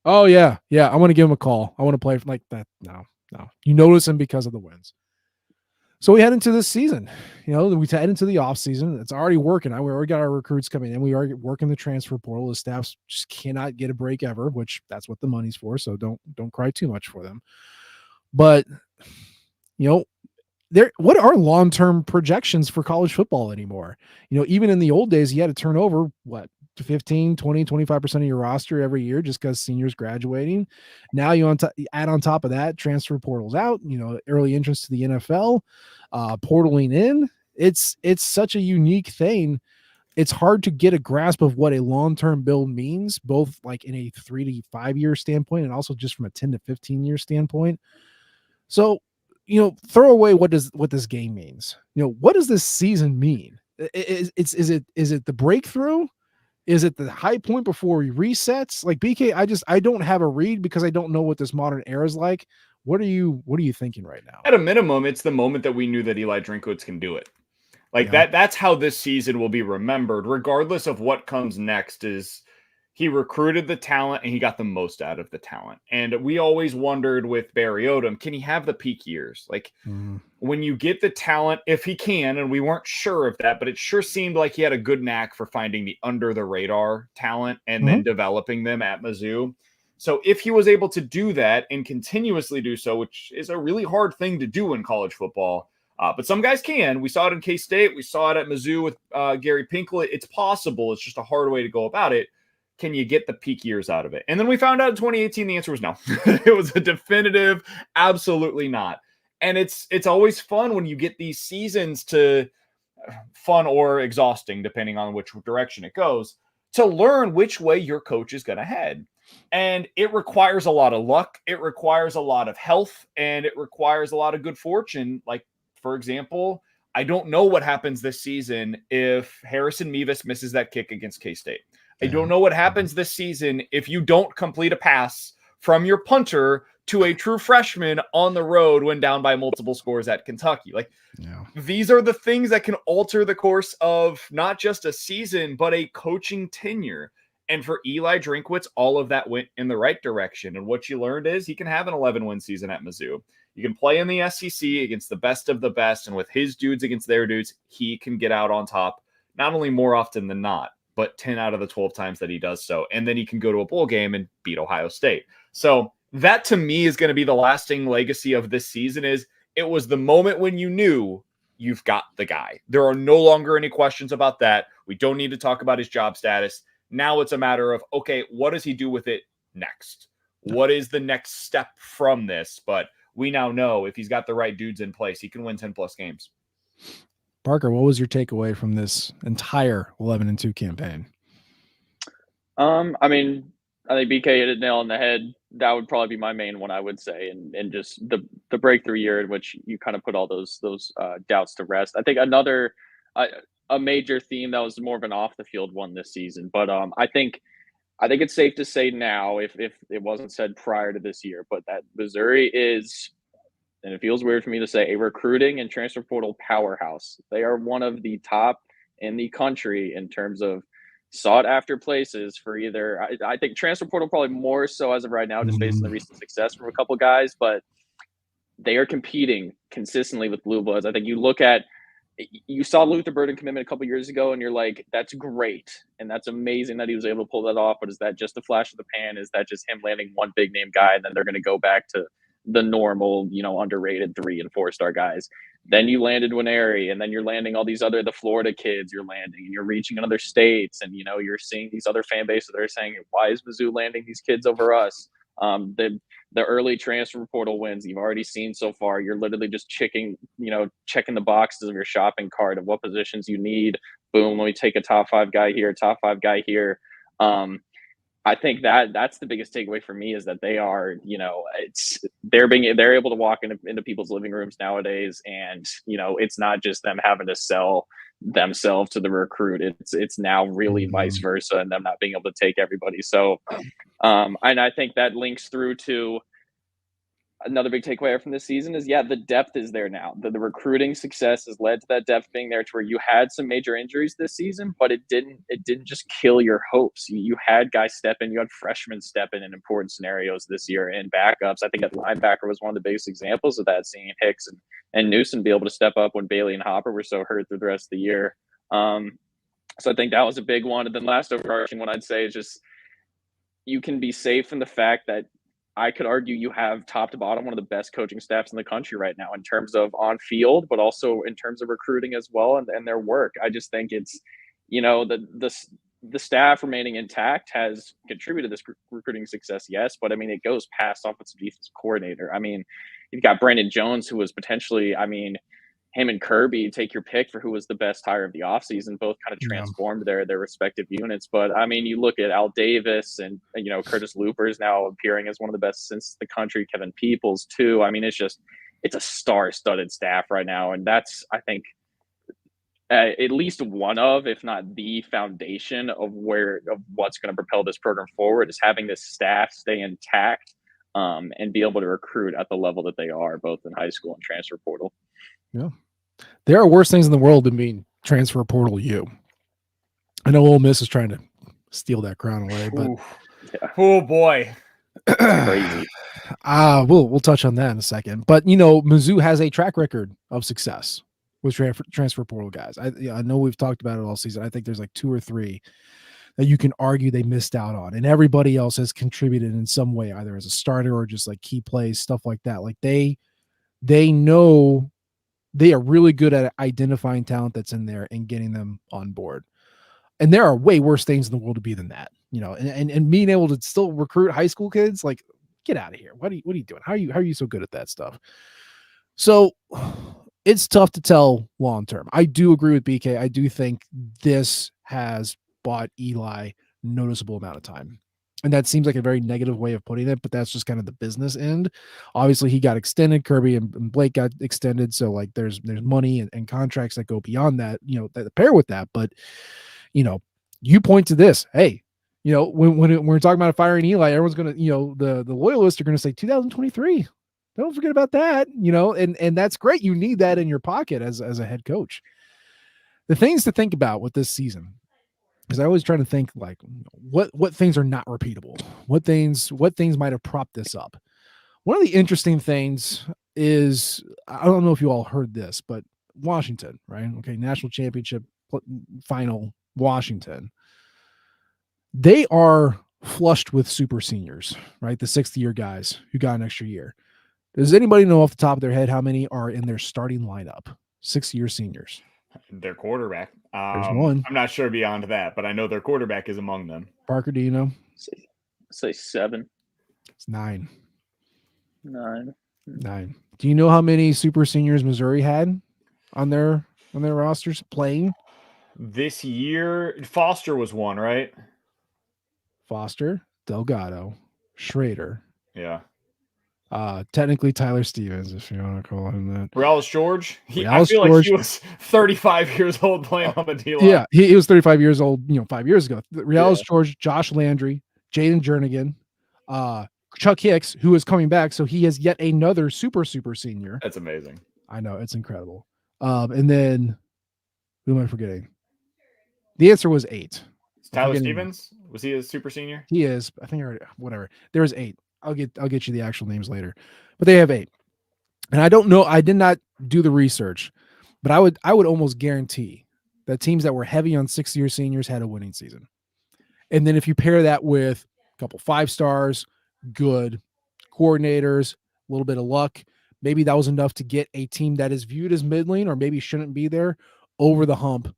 oh yeah, I want to give him a call. I want to play like that. No. You notice him because of the wins. So we head into this season. We head into the off season. It's already working. We already got our recruits coming in. We are working the transfer portal. The staffs just cannot get a break ever, which that's what the money's for. So don't cry too much for them. But what are long-term projections for college football anymore? Even in the old days, you had to turn over 15, 20, 25% of your roster every year just because seniors graduating. Now you add on top of that, transfer portals out, early entrance to the NFL, portaling in. It's such a unique thing. It's hard to get a grasp of what a long-term build means, both like in a 3 to 5 year standpoint and also just from a 10 to 15 year standpoint. So, throw away what this game means. What does this season mean? Is it the breakthrough? Is it the high point before he resets? Like BK, I don't have a read because I don't know what this modern era is like. What are you thinking right now? At a minimum, it's the moment that we knew that Eli Drinkwitz can do it. Like that's how this season will be remembered, regardless of what comes next. Is he recruited the talent and he got the most out of the talent. And we always wondered with Barry Odom, can he have the peak years? Like when you get the talent, if he can, and we weren't sure of that, but it sure seemed like he had a good knack for finding the under the radar talent and then developing them at Mizzou. So if he was able to do that and continuously do so, which is a really hard thing to do in college football, but some guys can. We saw it in K-State. We saw it at Mizzou with Gary Pinklett. It's possible. It's just a hard way to go about it. Can you get the peak years out of it? And then we found out in 2018, the answer was no. It was a definitive, absolutely not. And it's always fun when you get these seasons to fun or exhausting, depending on which direction it goes, to learn which way your coach is going to head. And it requires a lot of luck. It requires a lot of health, and it requires a lot of good fortune. Like, for example, I don't know what happens this season if Harrison Mevis misses that kick against K-State. I don't know what happens this season if you don't complete a pass from your punter to a true freshman on the road when down by multiple scores at Kentucky. Like, these are the things that can alter the course of not just a season, but a coaching tenure. And for Eli Drinkwitz, all of that went in the right direction. And what you learned is he can have an 11-win season at Mizzou. You can play in the SEC against the best of the best. And with his dudes against their dudes, he can get out on top, not only more often than not, but 10 out of the 12 times that he does so. And then he can go to a bowl game and beat Ohio State. So that to me is going to be the lasting legacy of this season. Is it was the moment when you knew you've got the guy. There are no longer any questions about that. We don't need to talk about his job status. Now it's a matter of, okay, what does he do with it next? What is the next step from this? But we now know if he's got the right dudes in place, he can win 10 plus games. Parker, what was your takeaway from this entire 11-2 campaign? I mean, I think BK hit it nail on the head. that would probably be my main one, I would say, and just the breakthrough year in which you kind of put all those doubts to rest. I think another a major theme that was more of an off the field one this season, but I think it's safe to say now, if it wasn't said prior to this year, but that Missouri is, and it feels weird for me to say, a recruiting and transfer portal powerhouse. They are one of the top in the country in terms of sought after places for either. I think transfer portal probably more so as of right now, just based on the recent success from a couple guys, but they are competing consistently with blue bloods. I think you saw Luther Burden come in a couple years ago, and you're like, that's great. And that's amazing that he was able to pull that off. But is that just a flash of the pan? Is that just him landing one big name guy, and then they're going to go back to the normal, underrated 3 and 4 star guys? Then you landed Winery, and then you're landing all these the Florida kids you're landing, and you're reaching in other states, and, you're seeing these other fan bases that are saying, why is Mizzou landing these kids over us? The early transfer portal wins you've already seen so far, you're literally just checking the boxes of your shopping cart of what positions you need. Boom, let me take a top 5 guy here, top 5 guy here. I think that's the biggest takeaway for me, is that they are, they're able to walk into people's living rooms nowadays, and it's not just them having to sell themselves to the recruit. It's now really vice versa, and them not being able to take everybody. So, and I think that links through to another big takeaway from this season is, the depth is there now. The recruiting success has led to that depth being there, to where you had some major injuries this season, but it didn't just kill your hopes. You had guys step in, you had freshmen step in important scenarios this year, and backups. I think at linebacker was one of the biggest examples of that, seeing Hicks and Newsom be able to step up when Bailey and Hopper were so hurt through the rest of the year. So I think that was a big one. And then last overarching one I'd say is just, you can be safe in the fact that I could argue you have top to bottom one of the best coaching staffs in the country right now, in terms of on field, but also in terms of recruiting as well, and their work. I just think it's, the staff remaining intact has contributed to this recruiting success, yes, but I mean, it goes past offensive defensive coordinator. I mean, you've got Brandon Jones, who was potentially, him and Kirby, take your pick for who was the best hire of the offseason, both kind of transformed their respective units. But I mean, you look at Al Davis and Curtis Looper is now appearing as one of the best since the country. Kevin Peoples too. I mean, it's a star-studded staff right now, and that's, I think, at least one of, if not the foundation of what's going to propel this program forward, is having this staff stay intact and be able to recruit at the level that they are, both in high school and transfer portal. Yeah. There are worse things in the world than being transfer portal you. I know Ole Miss is trying to steal that crown away, but oh boy. Crazy. We'll touch on that in a second. But Mizzou has a track record of success with transfer portal guys. I know we've talked about it all season. I think there's like 2 or 3 that you can argue they missed out on, and everybody else has contributed in some way, either as a starter or just like key plays, stuff like that. Like they know they are really good at identifying talent that's in there and getting them on board. And there are way worse things in the world to be than that, and being able to still recruit high school kids, like, get out of here. What are you doing? How are you so good at that stuff? So it's tough to tell long-term. I do agree with BK. I do think this has bought Eli noticeable amount of time. And that seems like a very negative way of putting it, but that's just kind of the business end. Obviously, he got extended. Kirby and Blake got extended. So like there's money and contracts that go beyond that, that pair with that. But, you point to this, hey, when we're talking about firing Eli, everyone's going to, the loyalists are going to say 2023. Don't forget about that, and that's great. You need that in your pocket as a head coach. The things to think about with this season, because I always try to think like what things are not repeatable, what things might have propped this up. One of the interesting things is, I don't know if you all heard this, but Washington, right? Okay, national championship final, Washington. They are flushed with super seniors, right? The 6th year guys who got an extra year. Does anybody know off the top of their head how many are in their starting lineup? 6-year seniors. Their quarterback. There's one. I'm not sure beyond that, but I know their quarterback is among them. Parker, do you know? Say 7. It's 9. 9. Do you know how many super seniors Missouri had on their rosters playing this year? Foster was one, right? Foster, Delgado, Schrader, Yeah. Technically Tyler Stevens, if you want to call him that. Realis George. I Realis feel George. like he was 35 years old playing on the D line. Yeah, he was 35 years old, 5 years ago. Realis George, Josh Landry, Jaden Jernigan, Chuck Hicks, who is coming back, so he is yet another super senior. That's amazing. I know, it's incredible. And then who am I forgetting? The answer was 8. Tyler Stevens? Was he a super senior? He is. I think whatever. There's 8. I'll get you the actual names later. But they have 8. And I don't know, I did not do the research, but I would almost guarantee that teams that were heavy on 6-year seniors had a winning season. And then if you pair that with a couple 5-stars, good coordinators, a little bit of luck, maybe that was enough to get a team that is viewed as middling or maybe shouldn't be there over the hump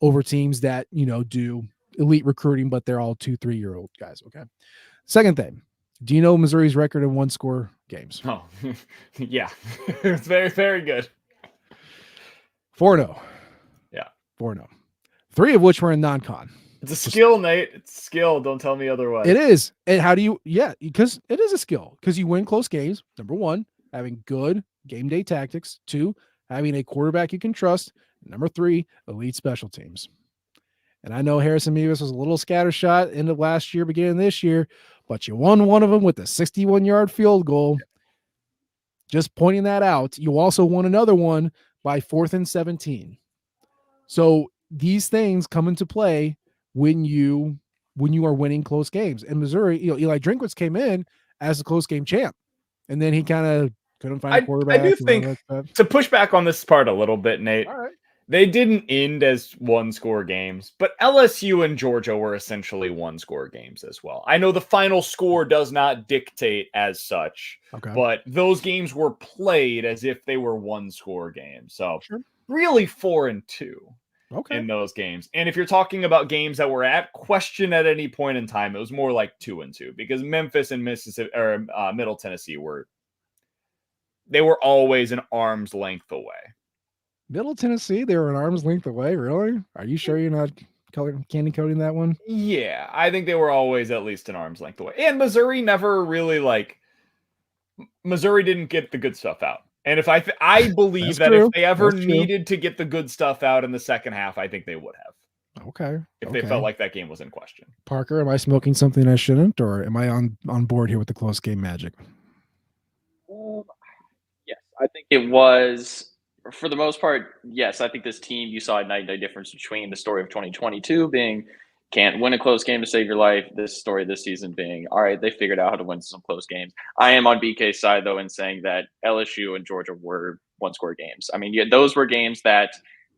over teams that, do elite recruiting, but they're all 2-3-year-old guys. Okay. Second thing, do you know Missouri's record in 1-score games? Oh, yeah. It's very, very good. 4-0. Yeah. 4-0. 3 of which were in non-con. It's a skill, Nate. It's a skill. Don't tell me otherwise. It is. And how do you, because it is a skill. Because you win close games. Number 1, having good game day tactics. 2, having a quarterback you can trust. Number 3, elite special teams. And I know Harrison Mevis was a little scattershot end of last year, beginning this year, but you won one of them with a 61-yard field goal. Just pointing that out. You also won another one by 4th and 17. So these things come into play when you are winning close games. In Missouri, Eli Drinkwitz came in as a close game champ, and then he kind of couldn't find a quarterback. I do think to push back on this part a little bit, Nate. All right. They didn't end as 1-score games, but LSU and Georgia were essentially 1-score games as well. I know the final score does not dictate as such, but those games were played as if they were 1-score games. So really 4-2 in those games. And if you're talking about games that were at question at any point in time, it was more like 2-2 because Memphis and Mississippi or Middle Tennessee were always an arm's length away. Middle Tennessee, they were an arm's length away. Really? Are you sure you're not candy coating that one? Yeah, I think they were always at least an arm's length away. And Missouri never really Missouri didn't get the good stuff out. And if I believe that if they ever needed to get the good stuff out in the second half, I think they would have. Okay. If they felt like that game was in question. Parker, am I smoking something I shouldn't, or am I on board here with the close game magic? Yes, I think it was. For the most part, yes, I think this team, you saw a night and day difference between the story of 2022 being can't win a close game to save your life. This story this season being, all right, they figured out how to win some close games. I am on BK's side, though, in saying that LSU and Georgia were 1-score games. I mean, those were games that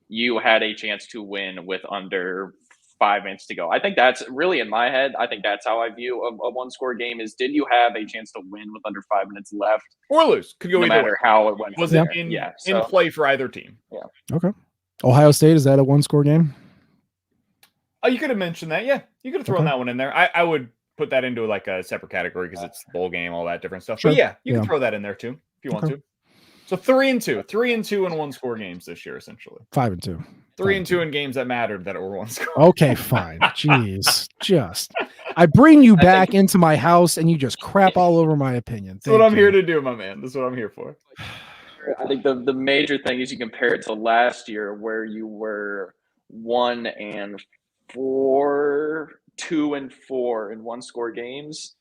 you had a chance to win with under 5 minutes to go. I think that's really in my head. I think that's how I view a 1-score game is, did you have a chance to win with under 5 minutes left or lose? Could go no either matter way. How it went. Was it in play for either team? Yeah. Okay. Ohio State, is that a 1-score game? Oh, you could have mentioned that. Yeah, you could have thrown that one in there. I would put that into like a separate category because it's bowl game, all that different stuff. Sure. But yeah, you can throw that in there too if you want to. So 3-2 in 1-score games this year, essentially. 5-2. 3-2 in games that mattered that were 1-score. Okay, fine. Jeez, I bring you back into my house and you just crap all over my opinion. That's what I'm here to do, my man. That's what I'm here for. I think the major thing is you compare it to last year where you were 1-4, 2-4 in 1-score games.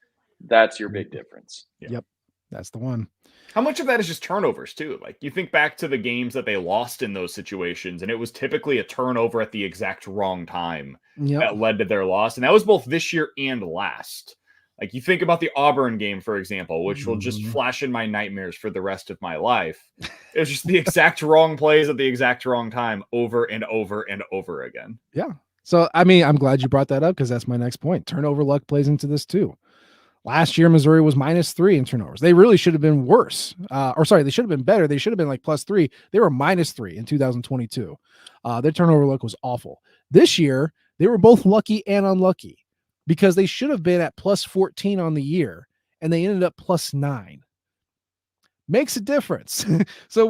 That's your big difference. Yeah. Yep, that's the one. How much of that is just turnovers too? Like you think back to the games that they lost in those situations, and it was typically a turnover at the exact wrong time that led to their loss. And that was both this year and last. Like you think about the Auburn game, for example, which will just flash in my nightmares for the rest of my life. It was just the exact wrong plays at the exact wrong time over and over and over again. Yeah. So, I mean, I'm glad you brought that up because that's my next point. Turnover luck plays into this too. Last year, Missouri was -3 in turnovers. They really should have been worse. They should have been better. They should have been like +3. They were -3 in 2022. Their turnover luck was awful. This year, they were both lucky and unlucky because they should have been at +14 on the year, and they ended up +9. Makes a difference. So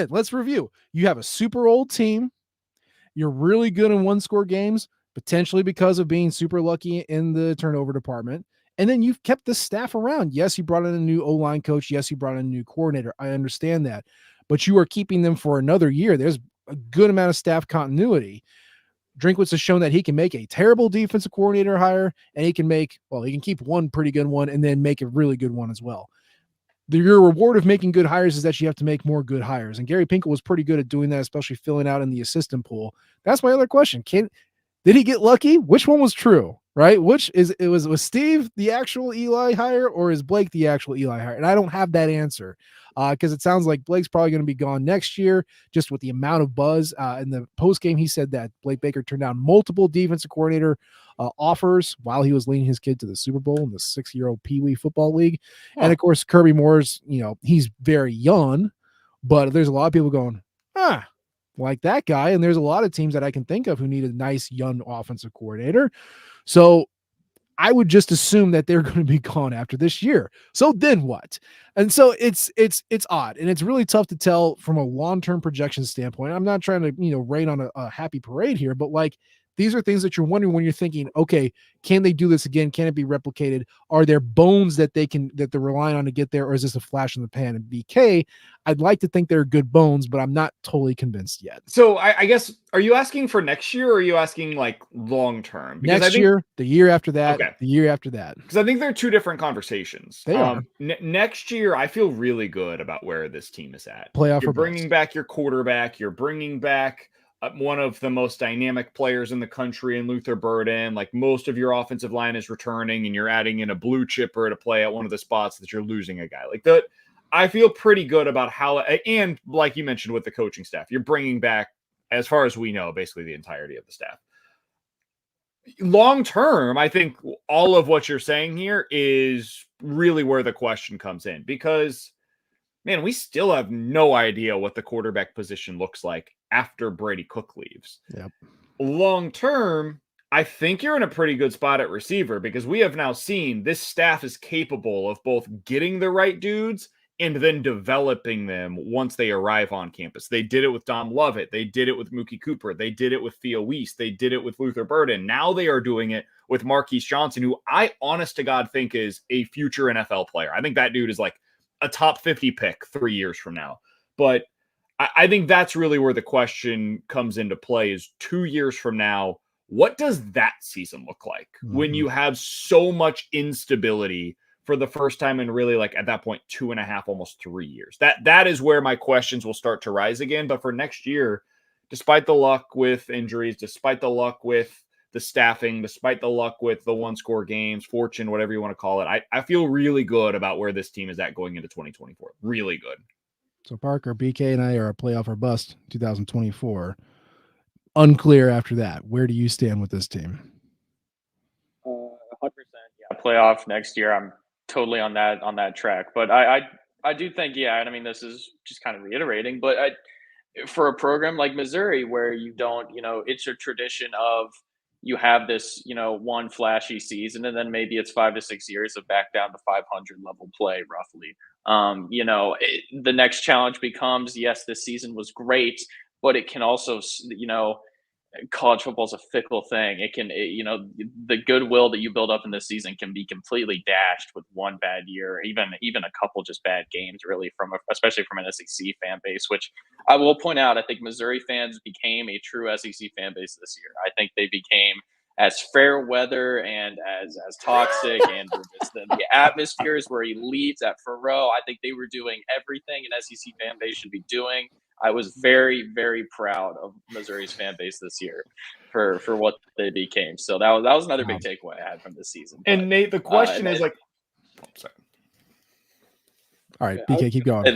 let's review. You have a super old team. You're really good in 1-score games, potentially because of being super lucky in the turnover department. And then you've kept the staff around. Yes, you brought in a new O-line coach. Yes, you brought in a new coordinator. I understand that. But you are keeping them for another year. There's a good amount of staff continuity. Drinkwitz has shown that he can make a terrible defensive coordinator hire, and he can keep one pretty good one and then make a really good one as well. Your reward of making good hires is that you have to make more good hires. And Gary Pinkel was pretty good at doing that, especially filling out in the assistant pool. That's my other question. Did he get lucky? Which one was true? Right? Was Steve the actual Eli hire, or is Blake the actual Eli hire? And I don't have that answer because it sounds like Blake's probably going to be gone next year, just with the amount of buzz. In the post game, he said that Blake Baker turned down multiple defensive coordinator offers while he was leading his kid to the Super Bowl in the 6-year-old Pee Wee Football League. And of course, Kirby Moore's, he's very young, but there's a lot of people going, like that guy. And there's a lot of teams that I can think of who need a nice young offensive coordinator. So I would just assume that they're going to be gone after this year. So then what? And so it's odd, and it's really tough to tell from a long-term projection standpoint. I'm not trying to, rain on a happy parade here, but like, these are things that you're wondering when you're thinking, okay, can they do this again? Can it be replicated? Are there bones that they're relying on to get there? Or is this a flash in the pan? And BK, I'd like to think they're good bones, but I'm not totally convinced yet. So I guess, are you asking for next year, or are you asking like long-term? Next year, the year after that, the year after that. Because I think they're two different conversations. They are. Next year, I feel really good about where this team is at. Playoff. You're bringing back your quarterback. You're bringing back one of the most dynamic players in the country in Luther Burden. Like, most of your offensive line is returning, and you're adding in a blue chipper to play at one of the spots that you're losing a guy like that. I feel pretty good about how, and like you mentioned with the coaching staff, you're bringing back, as far as we know, basically the entirety of the staff. Long term, I think all of what you're saying here is really where the question comes in, because, man, we still have no idea what the quarterback position looks like after Brady Cook leaves. Yep. Long term, I think you're in a pretty good spot at receiver, because we have now seen this staff is capable of both getting the right dudes and then developing them once they arrive on campus. They did it with Dom Lovett. They did it with Mookie Cooper. They did it with Theo Weiss. They did it with Luther Burden. Now they are doing it with Marquise Johnson, who I, honest to God, think is a future NFL player. I think that dude is like a top 50 pick 3 years from now. But I think that's really where the question comes into play, is 2 years from now, what does that season look like when you have so much instability for the first time in really, like, at that point, 2.5, almost 3 years? That is where my questions will start to rise again. But for next year, despite the luck with injuries, despite the luck with the staffing, despite the luck with the one-score games, fortune, whatever you want to call it, I feel really good about where this team is at going into 2024. Really good. So Parker, BK, and I are a playoff or bust 2024. Unclear after that. Where do you stand with this team? 100%. Yeah, playoff next year. I'm totally on that track. But I do think, and I mean, this is just kind of reiterating, but for a program like Missouri, where you don't, it's a tradition of, you have this, one flashy season, and then maybe it's 5 to 6 years of back down to 500 level play, roughly. The next challenge becomes, yes, this season was great, but it can also, college football is a fickle thing. It can, the goodwill that you build up in this season can be completely dashed with one bad year, even a couple just bad games, really, especially from an SEC fan base, which I will point out, I think Missouri fans became a true SEC fan base this year. I think they became as fair weather and as toxic, and the atmospheres were elite at Faroe. I think they were doing everything an SEC fan base should be doing. I was very, very proud of Missouri's fan base this year for what they became. So that was another big takeaway I had from this season. And Nate, the question is like, sorry. All right, BK, keep going.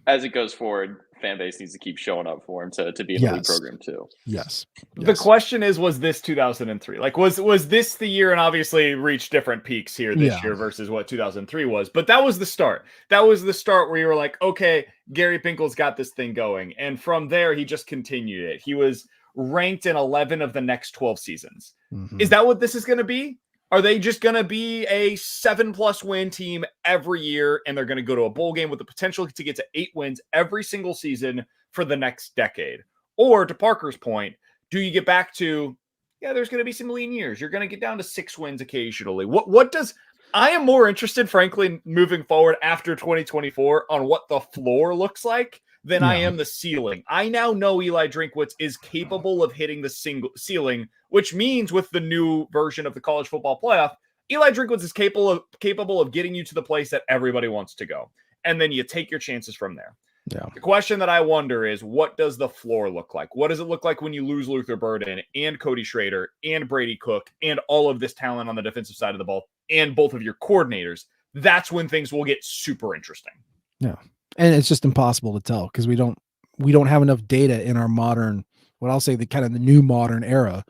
As it goes forward, fan base needs to keep showing up for him to be an elite program too. Yes. The question is, was this 2003? Like, was this the year? And obviously reached different peaks here this year versus what 2003 was. But that was the start. That was the start where you were like, okay, Gary Pinkel's got this thing going. And from there, he just continued it. He was ranked in 11 of the next 12 seasons. Mm-hmm. Is that what this is going to be? Are they just going to be a 7+ win team every year, and they're going to go to a bowl game with the potential to get to 8 wins every single season for the next decade? Or, to Parker's point, do you get back to Yeah, there's going to be some lean years. You're going to get down to 6 wins occasionally. What does I am more interested, frankly, moving forward after 2024 on what the floor looks like than I am the ceiling. I now know Eli Drinkwitz is capable of hitting the ceiling, which means with the new version of the college football playoff, Eli Drinkwitz is capable of getting you to the place that everybody wants to go. And then you take your chances from there. Yeah. The question that I wonder is, what does the floor look like? What does it look like when you lose Luther Burden and Cody Schrader and Brady Cook and all of this talent on the defensive side of the ball and both of your coordinators? That's when things will get super interesting. Yeah. And it's just impossible to tell because we don't have enough data in our modern, what I'll say the kind of the new modern era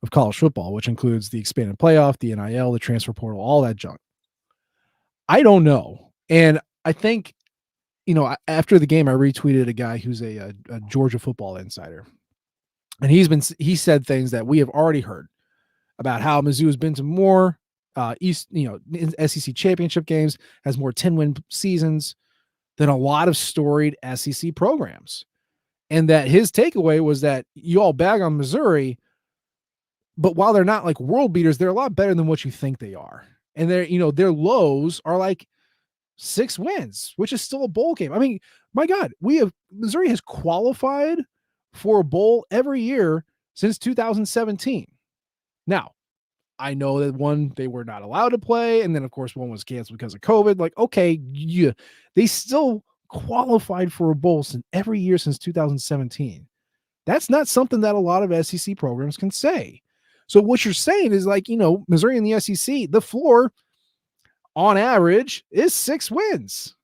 of college football, which includes the expanded playoff, the NIL, the transfer portal, all that junk. I don't know. And I think, after the game, I retweeted a guy who's a Georgia football insider. And he said things that we have already heard about how Mizzou has been to more SEC championship games, has more 10-win seasons than a lot of storied SEC programs. And that his takeaway was that you all bag on Missouri, but while they're not like world beaters, they're a lot better than what you think they are. And their lows are like 6 wins, which is still a bowl game. I mean, my God, Missouri has qualified for a bowl every year since 2017. Now, I know that one, they were not allowed to play. And then of course one was canceled because of COVID. Like, okay, yeah, they still qualified for a bowl every year since 2017. That's not something that a lot of SEC programs can say. So what you're saying is like, Missouri and the SEC, the floor on average is 6 wins.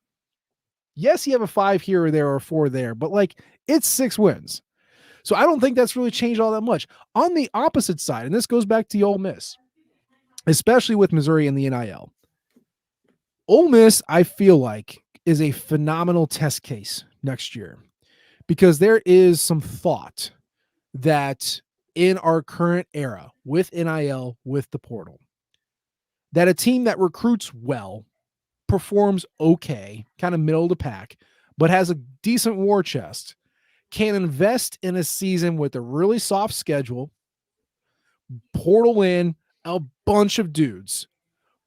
Yes, you have a 5 here or there or 4 there, but like it's 6 wins. So I don't think that's really changed all that much. On the opposite side, and this goes back to Ole Miss, especially with Missouri and the NIL. Ole Miss, I feel like, is a phenomenal test case next year because there is some thought that in our current era with NIL, with the portal, that a team that recruits well, performs okay, kind of middle of the pack, but has a decent war chest, can invest in a season with a really soft schedule, portal in a bunch of dudes,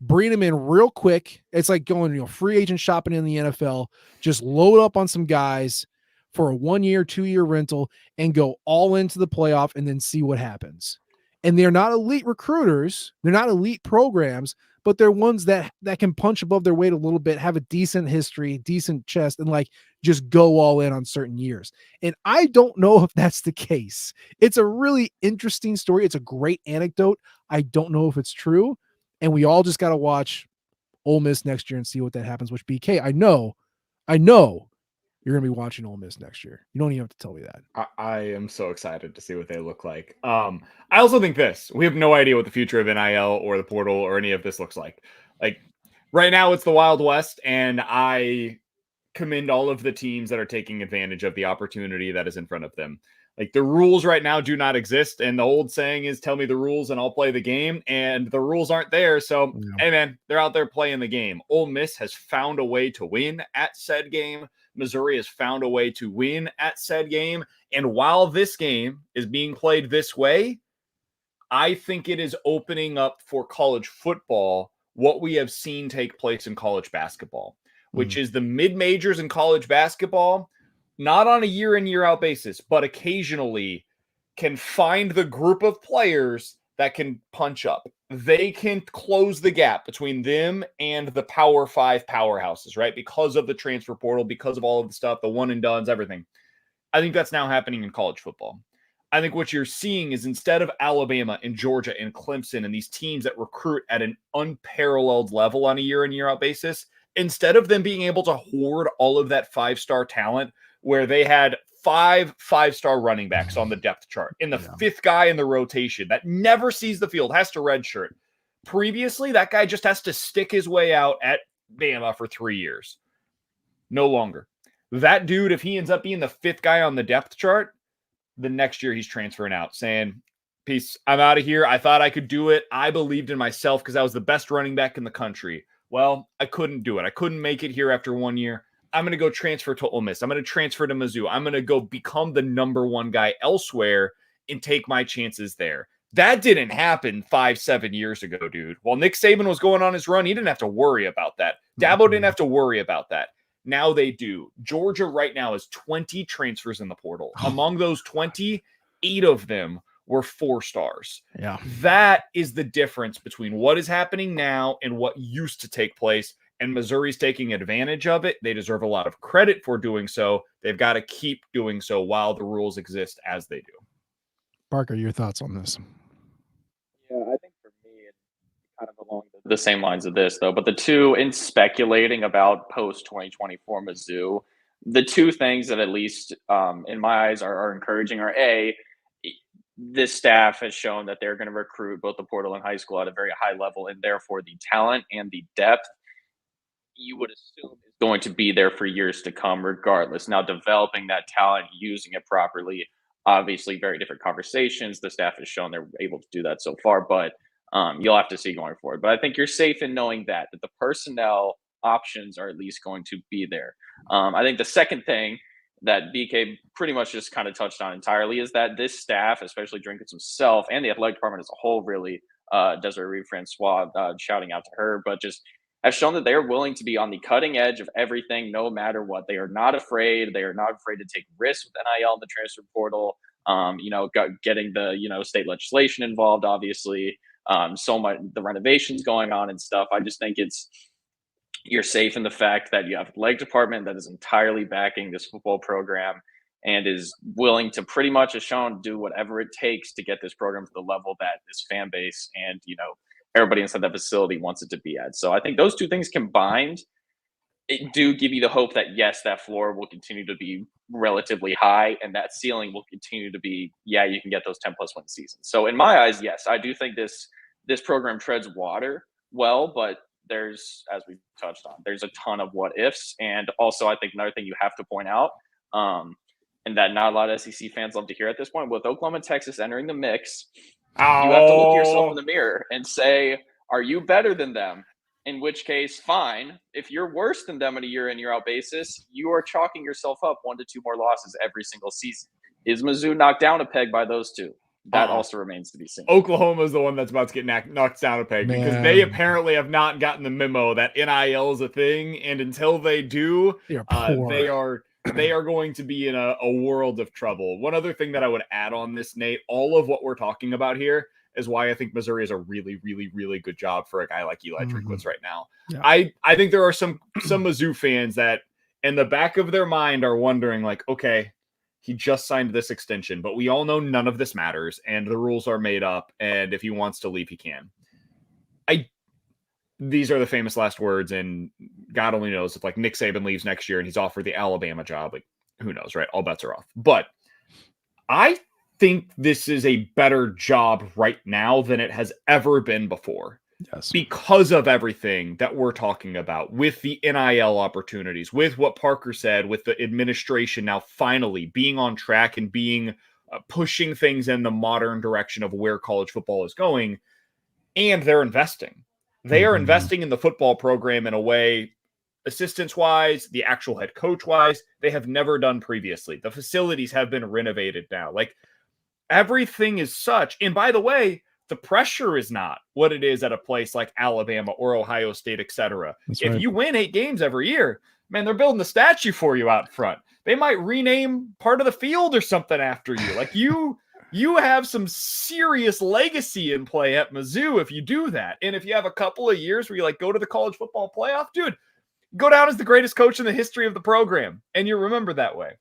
bring them in real quick. It's like going, free agent shopping in the NFL, just load up on some guys for a 1-year, 2-year rental and go all into the playoff and then see what happens. And they're not elite recruiters. They're not elite programs, but they're ones that can punch above their weight a little bit, have a decent history, decent chest, and like just go all in on certain years. And I don't know if that's the case. It's a really interesting story. It's a great anecdote. I don't know if it's true. And we all just got to watch Ole Miss next year and see what that happens, which BK, I know you're going to be watching Ole Miss next year. You don't even have to tell me that. I am so excited to see what they look like. I also think we have no idea what the future of NIL or the portal or any of this looks like. Like right now it's the Wild West, and I commend all of the teams that are taking advantage of the opportunity that is in front of them. Like the rules right now do not exist. And the old saying is tell me the rules and I'll play the game. And the rules aren't there. So, Hey man, they're out there playing the game. Ole Miss has found a way to win at said game. Missouri has found a way to win at said game. And while this game is being played this way, I think it is opening up for college football what we have seen take place in college basketball, which is the mid-majors in college basketball, not on a year in, year out basis, but occasionally can find the group of players that can punch up. They can close the gap between them and the Power 5 powerhouses, right? Because of the transfer portal, because of all of the stuff, the one and dones, everything. I think that's now happening in college football. I think what you're seeing is instead of Alabama and Georgia and Clemson and these teams that recruit at an unparalleled level on a year in, year out basis, instead of them being able to hoard all of that 5-star talent where they had 5-5-star running backs on the depth chart and the 5th guy in the rotation that never sees the field, has to redshirt. Previously, that guy just has to stick his way out at Bama for 3 years. No longer. That dude, if he ends up being the 5th guy on the depth chart, the next year he's transferring out saying, peace, I'm out of here. I thought I could do it. I believed in myself because I was the best running back in the country. Well, I couldn't do it. I couldn't make it here after 1 year. I'm going to go transfer to Ole Miss. I'm going to transfer to Mizzou. I'm going to go become the number 1 guy elsewhere and take my chances there. That didn't happen 5-7 years ago, dude. While Nick Saban was going on his run, he didn't have to worry about that. Dabo didn't have to worry about that. Now they do. Georgia right now has 20 transfers in the portal. Among those 20, 8 of them were 4 stars. Yeah. That is the difference between what is happening now and what used to take place. And Missouri's taking advantage of it. They deserve a lot of credit for doing so. They've got to keep doing so while the rules exist as they do. Parker, your thoughts on this? Yeah, I think for me, it's kind of along the same lines of this, though. But the two, in speculating about post 2024 Mizzou, the two things that at least in my eyes are encouraging are A, this staff has shown that they're going to recruit both the portal and high school at a very high level, and therefore the talent and the depth you would assume is going to be there for years to come, regardless. Now, developing that talent, using it properly, obviously very different conversations. The staff has shown they're able to do that so far, but you'll have to see going forward. But I think you're safe in knowing that the personnel options are at least going to be there. I think the second thing that BK pretty much just kind of touched on entirely is that this staff, especially Drinkins himself and the athletic department as a whole, really, Desiree Francois, shouting out to her, but just have shown that they're willing to be on the cutting edge of everything, no matter what. They are not afraid. They are not afraid to take risks with NIL and the transfer portal. Getting the state legislation involved, obviously. So much the renovations going on and stuff. I just think you're safe in the fact that you have a leg department that is entirely backing this football program and is willing to pretty much, as shown, do whatever it takes to get this program to the level that this fan base and everybody inside that facility wants it to be at. So I think those two things combined, it do give you the hope that yes, that floor will continue to be relatively high and that ceiling will continue to be, you can get those 10+ win seasons. So in my eyes, yes, I do think this program treads water well, but there's, as we touched on, there's a ton of what ifs. And also I think another thing you have to point out, and that not a lot of SEC fans love to hear at this point, with Oklahoma and Texas entering the mix, you have to look yourself in the mirror and say, are you better than them? In which case, fine. If you're worse than them on a year in, year out basis, you are chalking yourself up 1 to 2 more losses every single season. Is Mizzou knocked down a peg by those two? That also remains to be seen. Oklahoma is the one that's about to get knocked down a peg because they apparently have not gotten the memo that NIL is a thing, and until they do, they are going to be in a world of trouble. One other thing that I would add on this, Nate, all of what we're talking about here is why I think Missouri is a really, really, really good job for a guy like Eli Drinkwitz right now. Yeah. I think there are some Mizzou fans that in the back of their mind are wondering, like, okay, he just signed this extension, but we all know none of this matters and the rules are made up. And if he wants to leave, he can. These are the famous last words, and God only knows if like Nick Saban leaves next year and he's offered the Alabama job, like who knows, right? All bets are off. But I think this is a better job right now than it has ever been before. Yes. Because of everything that we're talking about with the NIL opportunities, with what Parker said, with the administration now finally being on track and being pushing things in the modern direction of where college football is going, and they're investing. They are investing in the football program in a way, assistance-wise, the actual head coach-wise, they have never done previously. The facilities have been renovated now. Like, everything is such. And by the way, the pressure is not what it is at a place like Alabama or Ohio State, etc. If you win 8 games every year, man, they're building the statue for you out front. They might rename part of the field or something after you. Like you have some serious legacy in play at Mizzou if you do that. And if you have a couple of years where you like go to the college football playoff, dude, go down as the greatest coach in the history of the program. And you remember that way.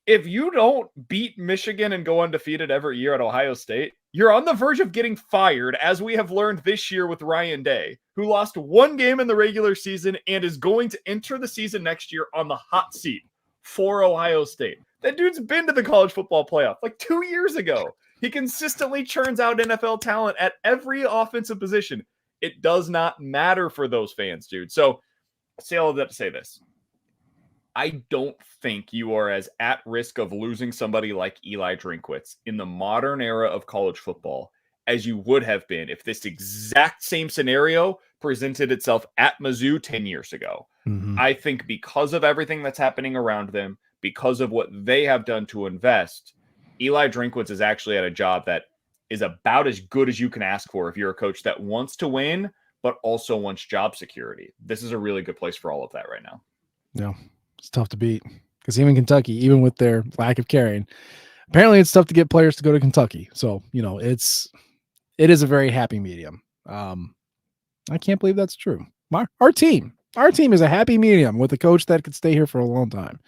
If you don't beat Michigan and go undefeated every year at Ohio State, you're on the verge of getting fired, as we have learned this year with Ryan Day, who lost 1 game in the regular season and is going to enter the season next year on the hot seat for Ohio State. That dude's been to the college football playoff like 2 years ago. He consistently churns out NFL talent at every offensive position. It does not matter for those fans, dude. So I say all of that to say this. I don't think you are as at risk of losing somebody like Eli Drinkwitz in the modern era of college football as you would have been if this exact same scenario presented itself at Mizzou 10 years ago. I think because of everything that's happening around them, because of what they have done to invest, Eli Drinkwitz is actually at a job that is about as good as you can ask for if you're a coach that wants to win, but also wants job security. This is a really good place for all of that right now. Yeah, it's tough to beat because even Kentucky, even with their lack of carrying, apparently it's tough to get players to go to Kentucky. So, it is a very happy medium. I can't believe that's true. Our team is a happy medium with a coach that could stay here for a long time.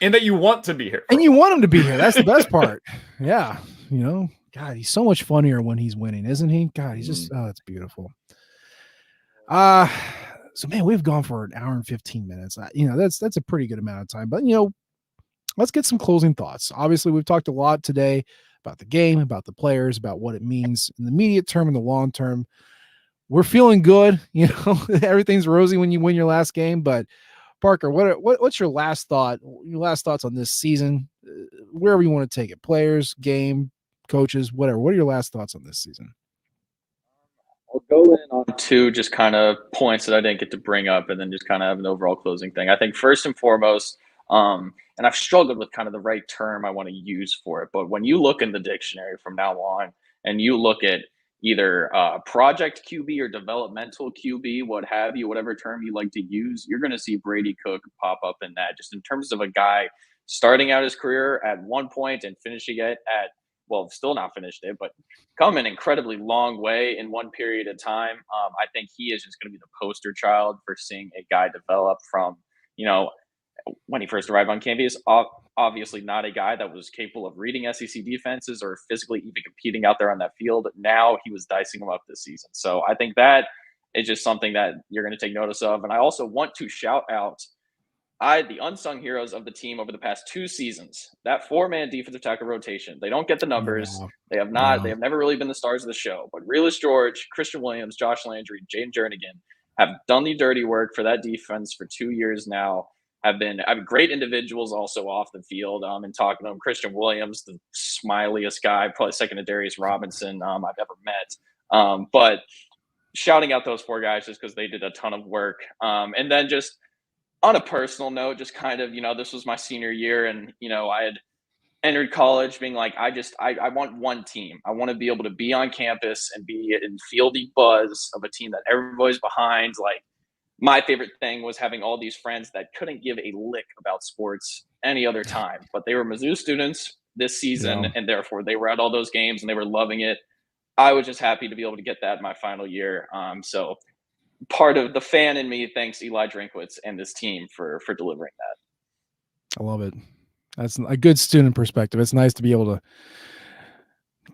And that you want to be here. And you want him to be here. That's the best part. Yeah. God, he's so much funnier when he's winning, isn't he? God, he's just, it's beautiful. So man, we've gone for an hour and 15 minutes. That's a pretty good amount of time, but let's get some closing thoughts. Obviously, we've talked a lot today about the game, about the players, about what it means in the immediate term and the long term. We're feeling good. Everything's rosy when you win your last game, but Parker, what's your last thought? Your last thoughts on this season, wherever you want to take it, players, game, coaches, whatever. What are your last thoughts on this season? I'll go in on two just kind of points that I didn't get to bring up, and then just kind of have an overall closing thing. I think first and foremost, and I've struggled with kind of the right term I want to use for it, but when you look in the dictionary from now on and you look at either project QB or developmental QB, what have you, whatever term you like to use, you're going to see Brady Cook pop up in that, just in terms of a guy starting out his career at one point and finishing it at, well, still not finished it, but come an incredibly long way in one period of time. I think he is just going to be the poster child for seeing a guy develop from, when he first arrived on campus, obviously not a guy that was capable of reading SEC defenses or physically even competing out there on that field. Now he was dicing them up this season. So I think that is just something that you're going to take notice of. And I also want to shout out the unsung heroes of the team over the past 2 seasons. That 4-man defensive tackle rotation. They don't get the numbers. No. They have not. No. They have never really been the stars of the show. But Realist George, Christian Williams, Josh Landry, Jaden Jernigan have done the dirty work for that defense for 2 years now. Have been great individuals also off the field. And talking to them, Christian Williams, the smiliest guy, probably second to Darius Robinson I've ever met. But shouting out those 4 guys just because they did a ton of work. And then just on a personal note, just kind of, this was my senior year, and I had entered college being like, I want one team. I want to be able to be on campus and be in feel the buzz of a team that everybody's behind. Like, my favorite thing was having all these friends that couldn't give a lick about sports any other time, but they were Mizzou students this season, and therefore they were at all those games and they were loving it. I was just happy to be able to get that in my final year. So part of the fan in me thanks Eli Drinkwitz and this team for delivering that. I love it. That's a good student perspective. It's nice to be able to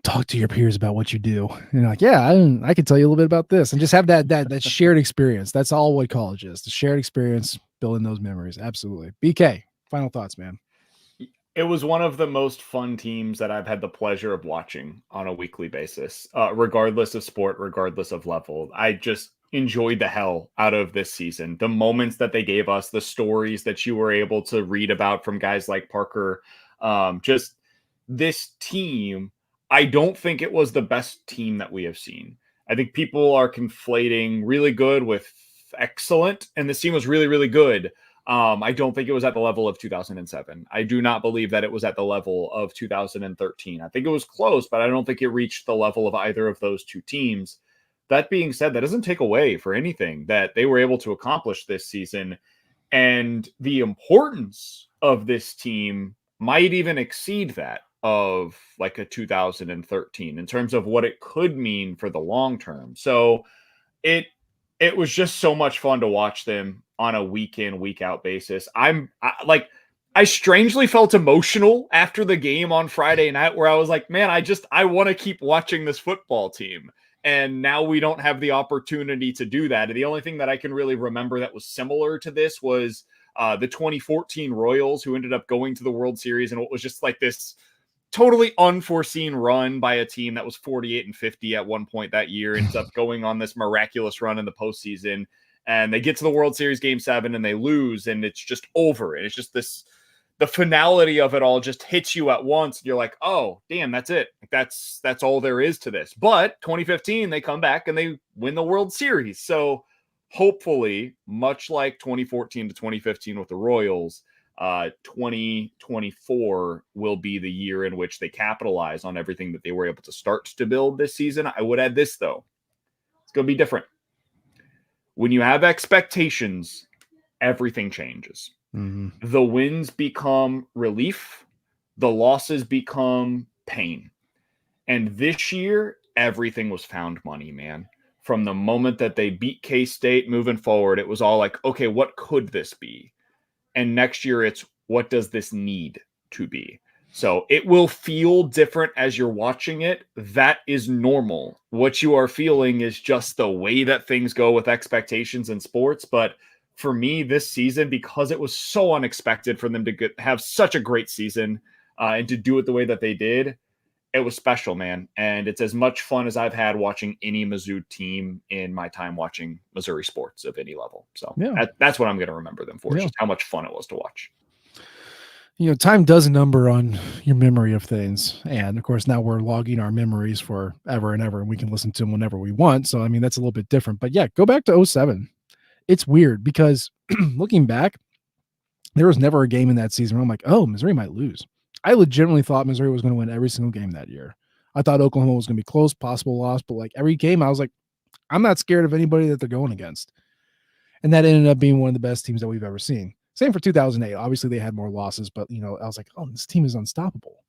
talk to your peers about what you do. And you're like, yeah, I can tell you a little bit about this, and just have that shared experience. That's all what college is. The shared experience, building those memories. Absolutely. BK, final thoughts, man. It was one of the most fun teams that I've had the pleasure of watching on a weekly basis, regardless of sport, regardless of level. I just enjoyed the hell out of this season. The moments that they gave us, the stories that you were able to read about from guys like Parker, just this team. I don't think it was the best team that we have seen. I think people are conflating really good with excellent, and this team was really, really good. I don't think it was at the level of 2007. I do not believe that it was at the level of 2013. I think it was close, but I don't think it reached the level of either of those two teams. That being said, that doesn't take away for anything that they were able to accomplish this season. And the importance of this team might even exceed that of like a 2013 in terms of what it could mean for the long term. So it was just so much fun to watch them on a week in, week out basis. I strangely felt emotional after the game on Friday night where I was like, man, I want to keep watching this football team. And now we don't have the opportunity to do that. And the only thing that I can really remember that was similar to this was the 2014 Royals, who ended up going to the World Series. And it was just like this totally unforeseen run by a team that was 48-50 at one point that year, ends up going on this miraculous run in the postseason, and they get to the World Series Game 7 and they lose, and it's just over. And it's just the finality of it all just hits you at once. And you're like, oh, damn, that's it. That's all there is to this. But 2015, they come back and they win the World Series. So hopefully, much like 2014 to 2015 with the Royals, 2024 will be the year in which they capitalize on everything that they were able to start to build this season. I would add this, though. It's going to be different. When you have expectations, everything changes. Mm-hmm. The wins become relief. The losses become pain. And this year, everything was found money, man. From the moment that they beat K-State moving forward, it was all like, okay, what could this be? And next year, it's what does this need to be? So it will feel different as you're watching it. That is normal. What you are feeling is just the way that things go with expectations in sports. But for me, this season, because it was so unexpected for them to have such a great season and to do it the way that they did, it was special, man. And it's as much fun as I've had watching any Mizzou team in my time watching Missouri sports of any level. So that's what I'm going to remember them for, just how much fun it was to watch. You know, time does a number on your memory of things. And of course, now we're logging our memories for ever and ever, and we can listen to them whenever we want. So, I mean, that's a little bit different. But yeah, go back to 07. It's weird because looking back, there was never a game in that season where I'm like, oh, Missouri might lose. I legitimately thought Missouri was going to win every single game that year. I thought Oklahoma was going to be close, possible loss, but like every game, I was like, I'm not scared of anybody that they're going against. And that ended up being one of the best teams that we've ever seen. Same for 2008. Obviously, they had more losses, but, you know, I was like, oh, this team is unstoppable.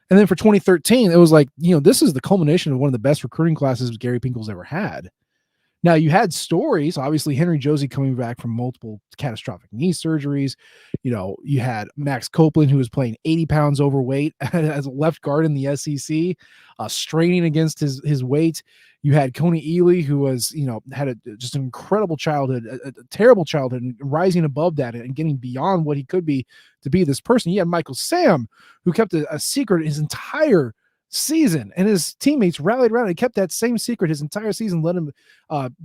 And then for 2013, it was like, you know, this is the culmination of one of the best recruiting classes Gary Pinkel's ever had. Now, you had stories, obviously, Henry Josie coming back from multiple catastrophic knee surgeries. You know, you had Max Copeland, who was playing 80 pounds overweight as a left guard in the SEC, straining against his weight. You had Coney Ely, who was, you know, had just an incredible childhood, a terrible childhood, and rising above that and getting beyond what he could be to be this person. You had Michael Sam, who kept a secret his entire season, and his teammates rallied around and kept that same secret his entire season, let him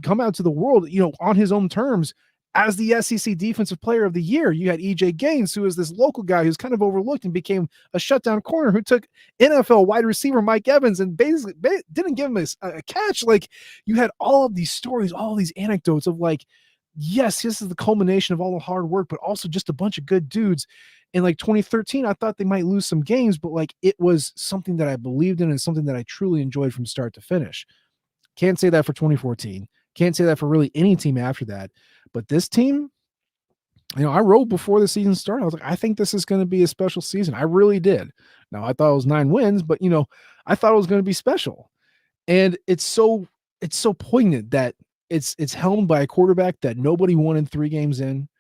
come out to the world, you know, on his own terms as the SEC Defensive Player of the Year. You had EJ Gaines, who is this local guy who's kind of overlooked and became a shutdown corner who took NFL wide receiver Mike Evans and basically didn't give him a catch. Like, you had all of these stories, all of these anecdotes of like, yes, this is the culmination of all the hard work, but also just a bunch of good dudes. In like 2013, I thought they might lose some games, but like it was something that I believed in and something that I truly enjoyed from start to finish. Can't say that for 2014. Can't say that for really any team after that. But this team, you know, I wrote before the season started, I was like, I think this is going to be a special season. I really did. Now, I thought it was 9 wins, but, you know, I thought it was going to be special. And it's so poignant that it's helmed by a quarterback that nobody wanted 3 games in.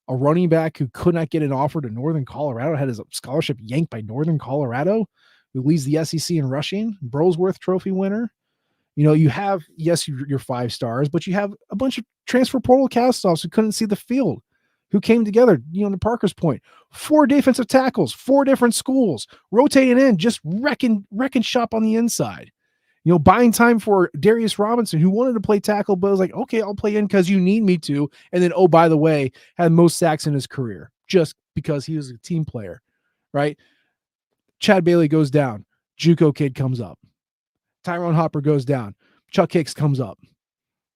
A running back who could not get an offer to Northern Colorado, had his scholarship yanked by Northern Colorado, who leads the SEC in rushing, Brosworth Trophy winner. You know, you have, yes, your 5 stars, but you have a bunch of transfer portal cast-offs who couldn't see the field, who came together, you know, to Parker's point, 4 defensive tackles, 4 different schools, rotating in, just wrecking shop on the inside. You know, buying time for Darius Robinson, who wanted to play tackle, but was like, okay, I'll play in because you need me to. And then, oh, by the way, had most sacks in his career just because he was a team player, right? Chad Bailey goes down. JUCO kid comes up. Tyrone Hopper goes down. Chuck Hicks comes up.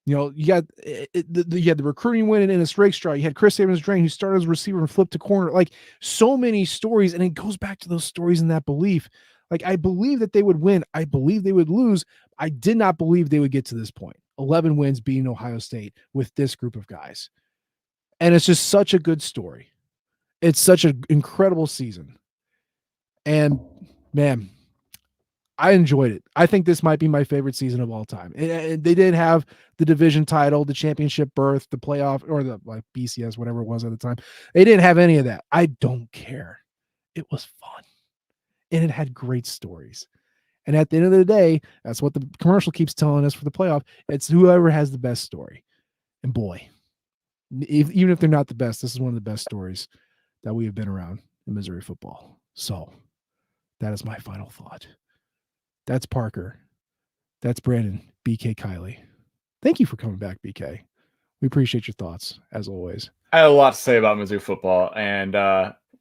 You know, you had the recruiting win in a straight strike. You had Chris Evans-Drain, who started as a receiver and flipped to corner. Like, so many stories, and it goes back to those stories and that belief. Like, I believe that they would win. I believe they would lose. I did not believe they would get to this point. 11 wins beating Ohio State with this group of guys. And it's just such a good story. It's such an incredible season. And, man, I enjoyed it. I think this might be my favorite season of all time. And they didn't have the division title, the championship berth, the playoff, or the like BCS, whatever it was at the time. They didn't have any of that. I don't care. It was fun. And it had great stories. And at the end of the day, that's what the commercial keeps telling us for the playoff. It's whoever has the best story. And boy, even if they're not the best, this is one of the best stories that we have been around in Missouri football. So that is my final thought. That's Parker. That's Brandon, BK Kiley. Thank you for coming back, BK. We appreciate your thoughts, as always. I had a lot to say about Mizzou football, and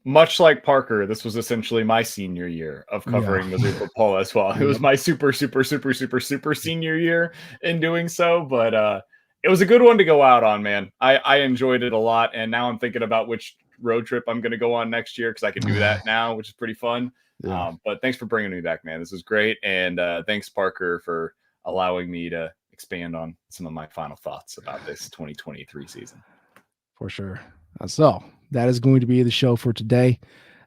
much like Parker, this was essentially my senior year of covering Mizzou football as well. It was my super senior year in doing so, but it was a good one to go out on, man. I enjoyed it a lot, and now I'm thinking about which road trip I'm going to go on next year because I can do that now, which is pretty fun. Yeah. But thanks for bringing me back, man. This was great. And thanks, Parker, for allowing me to expand on some of my final thoughts about this 2023 season. For sure. So that is going to be the show for today.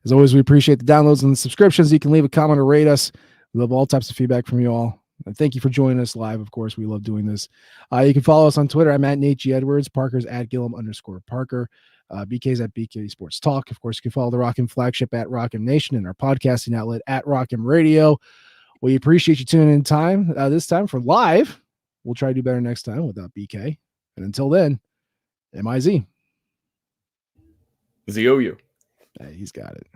As always, we appreciate the downloads and the subscriptions. You can leave a comment or rate us. We love all types of feedback from you all. And thank you for joining us live. Of course, we love doing this. You can follow us on Twitter. I'm at Nate G. Edwards. Parker's at Gillam_Parker. BK's at BK Sports Talk. Of course, you can follow the Rockin' Flagship at Rockin' Nation and our podcasting outlet at Rockin' Radio. We appreciate you tuning in this time for live. We'll try to do better next time without BK. And until then, MIZ. ZOU. He's got it.